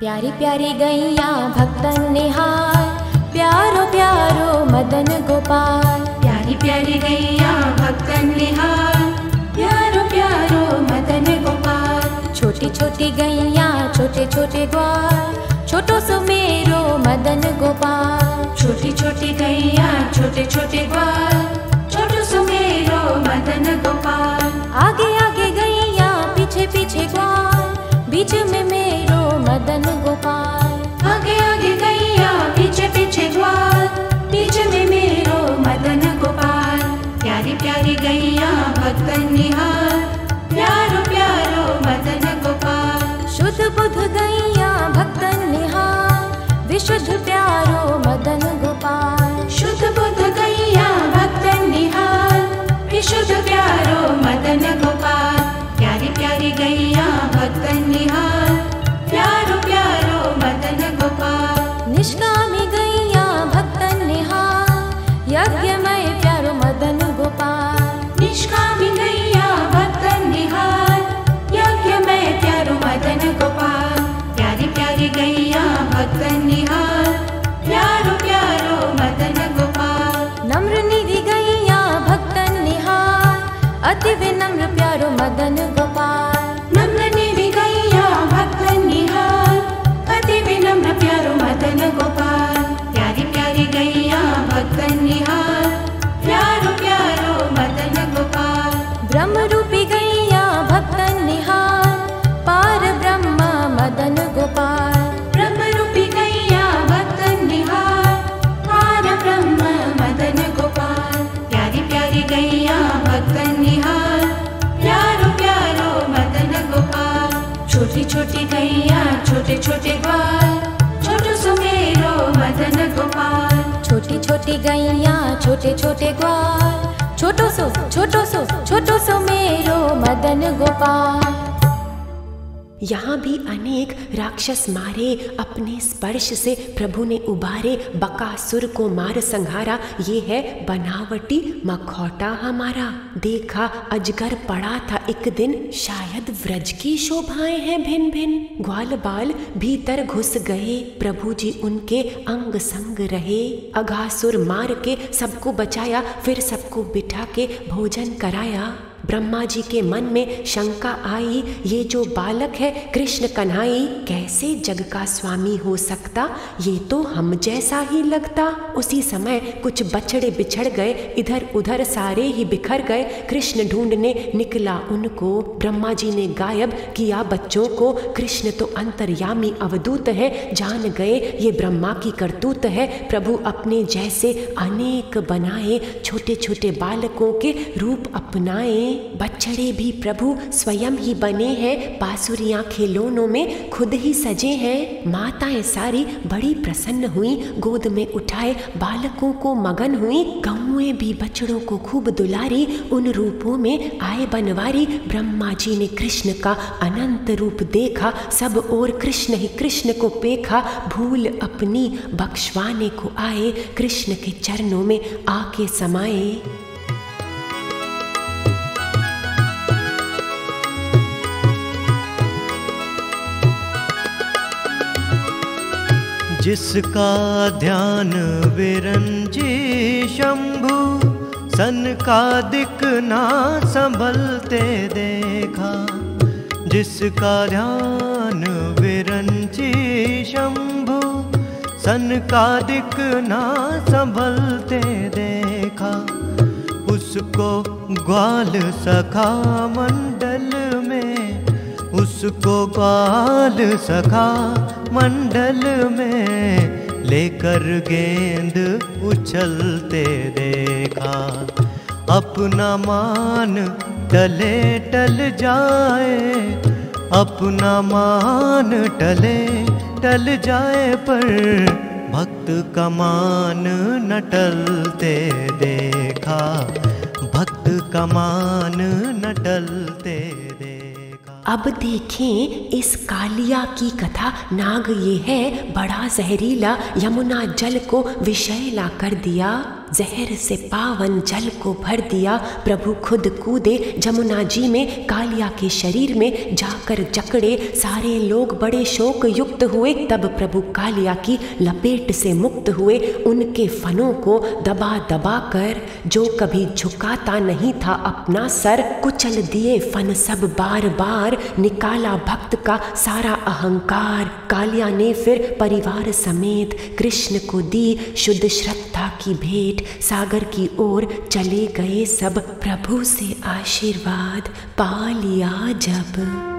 Speaker 14: प्यारी प्यारी गैया भक्तन निहार, प्यारो प्यारो मदन गोपाल।
Speaker 15: प्यारी प्यारी गैया भक्तन निहार, प्यारो प्यारो मदन गोपाल।
Speaker 14: छोटी छोटी गैया छोटे छोटे ग्वाल, छोटो सो मेरो मदन गोपाल।
Speaker 15: छोटी छोटी गैया छोटे छोटे ग्वाल, छोटो सो मेरो मदन गोपाल।
Speaker 14: आगे आगे गैया पीछे पीछे ग्वाल, बीच में मेरो मदन गोपाल।
Speaker 15: आगे आगे गैया पीछे पीछे ग्वाल, बीच में मेरो मदन गोपाल। प्यारी प्यारी गैया भक्तन निहार, प्यारो प्यारो मदन गोपाल।
Speaker 14: शुद्ध बुद्ध गैया भक्तन निहार, विशुद्ध प्यारो मदन गोपाल।
Speaker 15: शुद्ध बुद्ध गैया भक्तन निहार, विशुद्ध प्यारो मदन गोपाल। प्यारी प्यारी गैया भक्तन निहार, प्यारो प्यारो मदन गोपाल।
Speaker 14: निष्कामी गैया भक्तन निहार, यज्ञमय प्यारो मदन गोपाल।
Speaker 15: निष्कामी गैया भक्तन निहार, यज्ञमय प्यारो
Speaker 14: अति विनम्र प्यारो मदन गोपाल।
Speaker 15: नम्र नेवी गैया भक्त निहाल, अति विनम्र प्यारो मदन गोपाल। प्यारी प्यारी गैया भक्त निहाल, प्यारो प्यारो मदन गोपाल।
Speaker 14: ब्रह्म रूपी गैया भक्त निहाल, पार ब्रह्म मदन गोपाल।
Speaker 15: ब्रह्म रूपी गैया भक्त निहाल, पार ब्रह्म मदन गोपाल। प्यारी प्यारी गैया भक्त निहाल, प्यारो प्यारो मदन गोपाल। छोटी छोटी गैया छोटे छोटे ग्वाल, छोटो सुमेरो मदन गोपाल।
Speaker 14: छोटी छोटी गैया छोटे छोटे ग्वाल, छोटो सो मेरो मदन गोपाल।
Speaker 1: यहाँ भी अनेक राक्षस मारे, अपने स्पर्श से प्रभु ने उबारे, बकासुर को मार संहारा। ये है बनावटी मखौटा हमारा। देखा अजगर पड़ा था एक दिन, शायद व्रज की शोभाएं हैं भिन्न भिन्न। ग्वाल बाल भीतर घुस गए, प्रभु जी उनके अंग संग रहे। अघासुर मार के सबको बचाया, फिर सबको बिठा के भोजन कराया। ब्रह्मा जी के मन में शंका आई, ये जो बालक है कृष्ण कन्हाई, कैसे जग का स्वामी हो सकता, ये तो हम जैसा ही लगता। उसी समय कुछ बछड़े बिछड़ गए, इधर उधर सारे ही बिखर गए। कृष्ण ढूंढने निकला उनको, ब्रह्मा जी ने गायब किया बच्चों को। कृष्ण तो अंतर्यामी अवधूत है, जान गए ये ब्रह्मा की करतूत है। प्रभु अपने जैसे अनेक बनाए, छोटे छोटे बालकों के रूप अपनाए। बछड़े भी प्रभु स्वयं ही बने हैं, बांसुरियां खिलौनों में खुद ही सजे हैं। माताएं सारी बड़ी प्रसन्न हुई, गोद में उठाए बालकों को मगन हुई। गौएं भी बछड़ों को खूब दुलारी, उन रूपों में आए बनवारी। ब्रह्मा जी ने कृष्ण का अनंत रूप देखा, सब ओर कृष्ण ही कृष्ण को पेखा। भूल अपनी बख्शवाने को आए, कृष्ण के चरणों में आके समाए।
Speaker 3: जिसका ध्यान विरंजी शंभु, सनकादिक ना संभलते देखा। जिसका ध्यान विरंजी शंभु, सनकादिक ना संभलते देखा। उसको ग्वाल सखा मंडल में, उसको ग्वाल सखा मंडल में, लेकर गेंद उछलते देखा। अपना मान टले टल जाए, अपना मान टले टल जाए, पर भक्त का मान न टलते देखा। भक्त का मान न टलते देखा।
Speaker 1: अब देखें इस कालिया की कथा। नाग ये है बड़ा जहरीला, यमुना जल को विषैला कर दिया। जहर से पावन जल को भर दिया। प्रभु खुद कूदे जमुना जी में, कालिया के शरीर में जाकर जकड़े। सारे लोग बड़े शोक युक्त हुए, तब प्रभु कालिया की लपेट से मुक्त हुए। उनके फनों को दबा दबा कर, जो कभी झुकाता नहीं था अपना सर, कुचल दिए फन सब बार बार। निकाला भक्त का सारा अहंकार। कालिया ने फिर परिवार समेत कृष्ण को दी शुद्ध श्रद्धा की भेंट। सागर की ओर चले गए सब, प्रभु से आशीर्वाद पा लिया जब।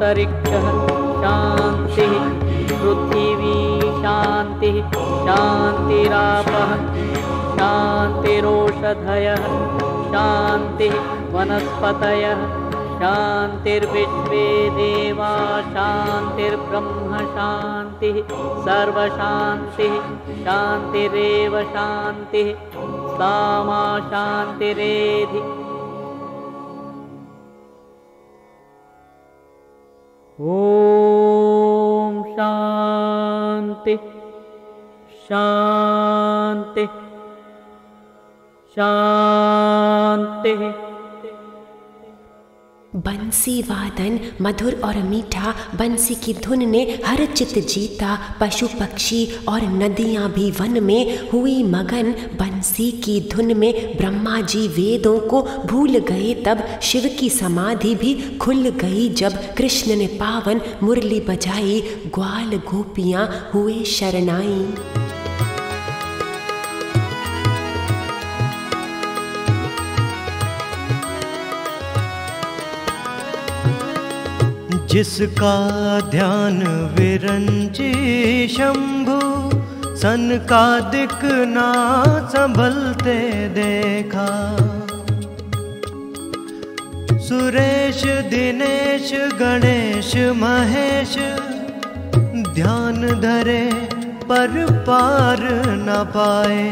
Speaker 12: अन्तरिक्षः शान्तिः पृथिवी शान्तिः शान्तिरापः शान्तिरोषधयः शान्तिः वनस्पतयः शान्तिर्विश्वे देवा शान्तिर्ब्रह्म शान्तिः सर्वशान्तिः शान्तिरेव शान्तिः सा मा शान्तिरेधि। ॐ शान्ति शान्ति शान्तिः।
Speaker 1: बंसी वादन मधुर और मीठा, बंसी की धुन ने हर चित जीता। पशु पक्षी और नदियां भी वन में हुई मगन बंसी की धुन में। ब्रह्मा जी वेदों को भूल गए तब, शिव की समाधि भी खुल गई जब। कृष्ण ने पावन मुरली बजाई, ग्वाल गोपियां हुए शरणाई।
Speaker 16: जिसका ध्यान विरंची शंभु, सनकादिक ना संभलते देखा। सुरेश दिनेश गणेश महेश, ध्यान धरे पर पार न पाए।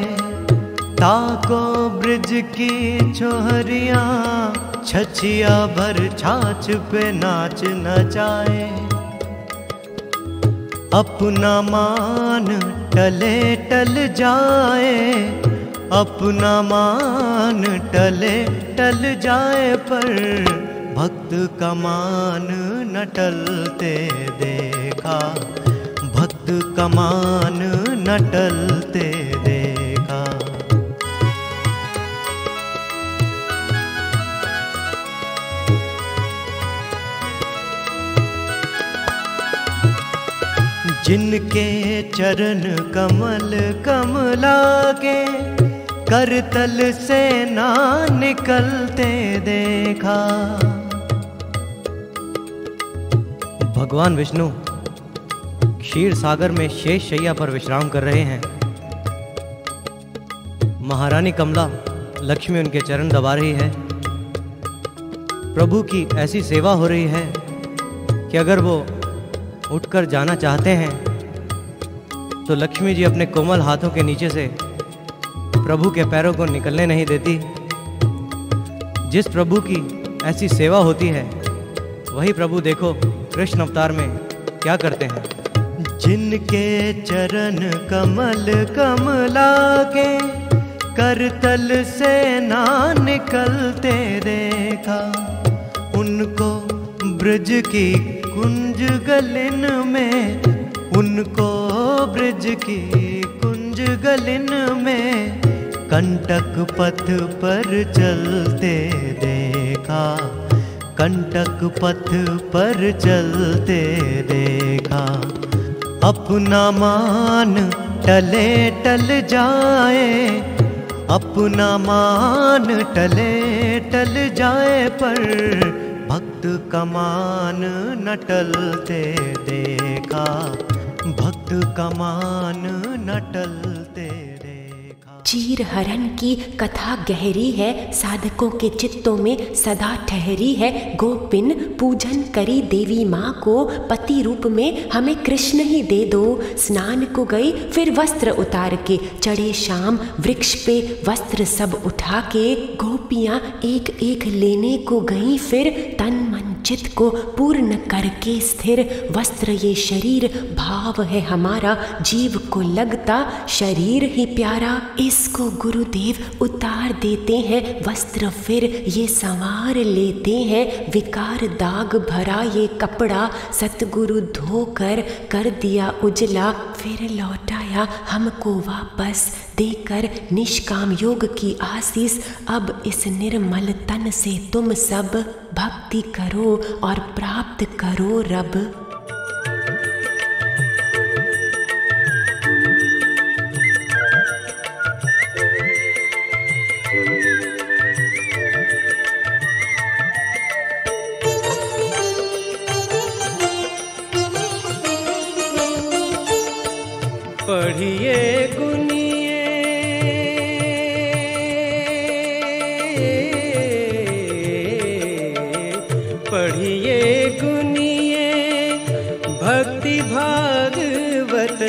Speaker 16: ताको ब्रिज की छोहरियां, छछिया भर छाछ पे नाच नचाए। अपना मान टले टल जाए, अपना मान टले टल जाए, पर भक्त का मान न टलते देखा। भक्त का मान न टलते देखा। जिनके चरण कमल कमला के, करतल से ना निकलते देखा।
Speaker 17: भगवान विष्णु क्षीर सागर में शेष शैया पर विश्राम कर रहे हैं। महारानी कमला लक्ष्मी उनके चरण दबा रही है। प्रभु की ऐसी सेवा हो रही है कि अगर वो उठकर जाना चाहते हैं तो लक्ष्मी जी अपने कोमल हाथों के नीचे से प्रभु के पैरों को निकलने नहीं देती। जिस प्रभु की ऐसी सेवा होती है वही प्रभु देखो कृष्ण अवतार में क्या करते हैं।
Speaker 16: जिनके चरण कमल कमला के, करतल से ना निकलते देखा। उनको ब्रज की कुंज गलिन में, उनको ब्रज की कुंज गलिन में, कंटक पथ पर चलते देखा। कंटक पथ पर चलते देखा। अपना मान टले टल जाए, अपना मान टले टल जाए, पर भक्त का मान न टलते देखा। भक्त का मान न टलते देखा।
Speaker 1: चीर हरण की कथा गहरी है, साधकों के चित्तों में सदा ठहरी है। गोपिन पूजन करी देवी माँ को, पति रूप में हमें कृष्ण ही दे दो। स्नान को गई फिर वस्त्र उतार के, चढ़े शाम वृक्ष पे वस्त्र सब उठा के। गोपियाँ एक एक लेने को गई फिर, तन मन चित्त को पूर्ण करके स्थिर। वस्त्र ये शरीर भाव है हमारा, जीव को लगता शरीर ही प्यारा। इसको गुरुदेव उतार देते हैं वस्त्र, फिर ये संवार लेते हैं। विकार दाग भरा ये कपड़ा, सतगुरु धोकर कर दिया उजला। फिर लौटाया हमको वापस, देकर निष्काम योग की आशीष। अब इस निर्मल तन से तुम सब भक्ति करो और प्राप्त करो रब।
Speaker 5: पढ़िए गुनिए पढ़िए गुनिए भक्ति भागवत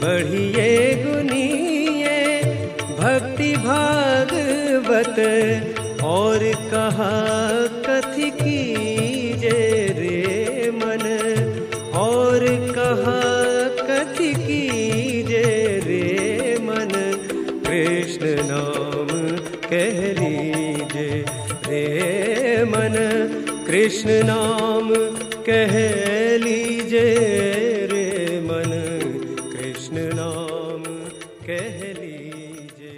Speaker 5: पढ़िए गुनिए भक्ति भागवत और कहा कथि कीजे रे मन और कहा कथि कीजे रे मन कृष्ण नाम कह लीजे रे मन कृष्ण नाम कह लीजे रे मन कृष्ण नाम कह लीजे।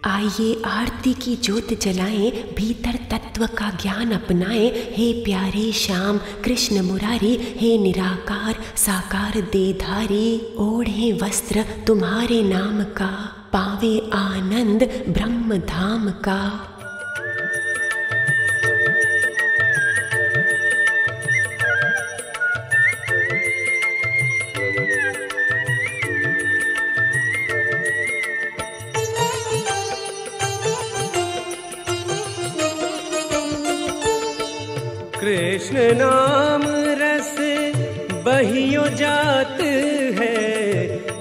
Speaker 1: आइए आरती की ज्योत जलाएं, भीतर तत्व का ज्ञान अपनाएं। हे प्यारे श्याम कृष्ण मुरारी, हे निराकार साकार देधारी, ओढ़े वस्त्र तुम्हारे नाम का, पावे आनंद ब्रह्म धाम का।
Speaker 5: कृष्ण नाम रस बहियो जात है,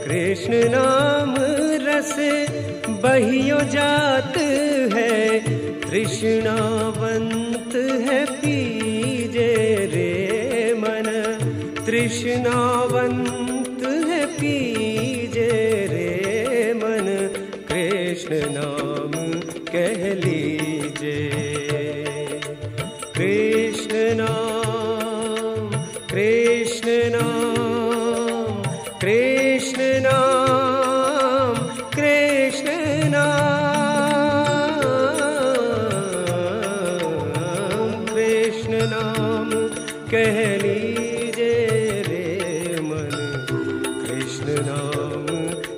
Speaker 5: कृष्ण नाम रस बहियो जात है, तृष्णावंत है पीजे रे मन, तृष्णावंत है पीजे रे मन, कृष्ण नाम कह लीजे। कृष्ण नाम कृष्ण नाम कृष्ण नाम कृष्ण नाम कृष्ण नाम कह लीजे रे मन, कृष्ण नाम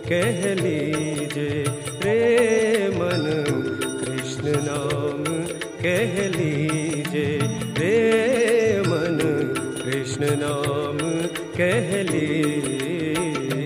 Speaker 5: कह लीजे रे मन, कृष्ण नाम कह लीजे रे मन, कृष्ण नाम कह लीजे।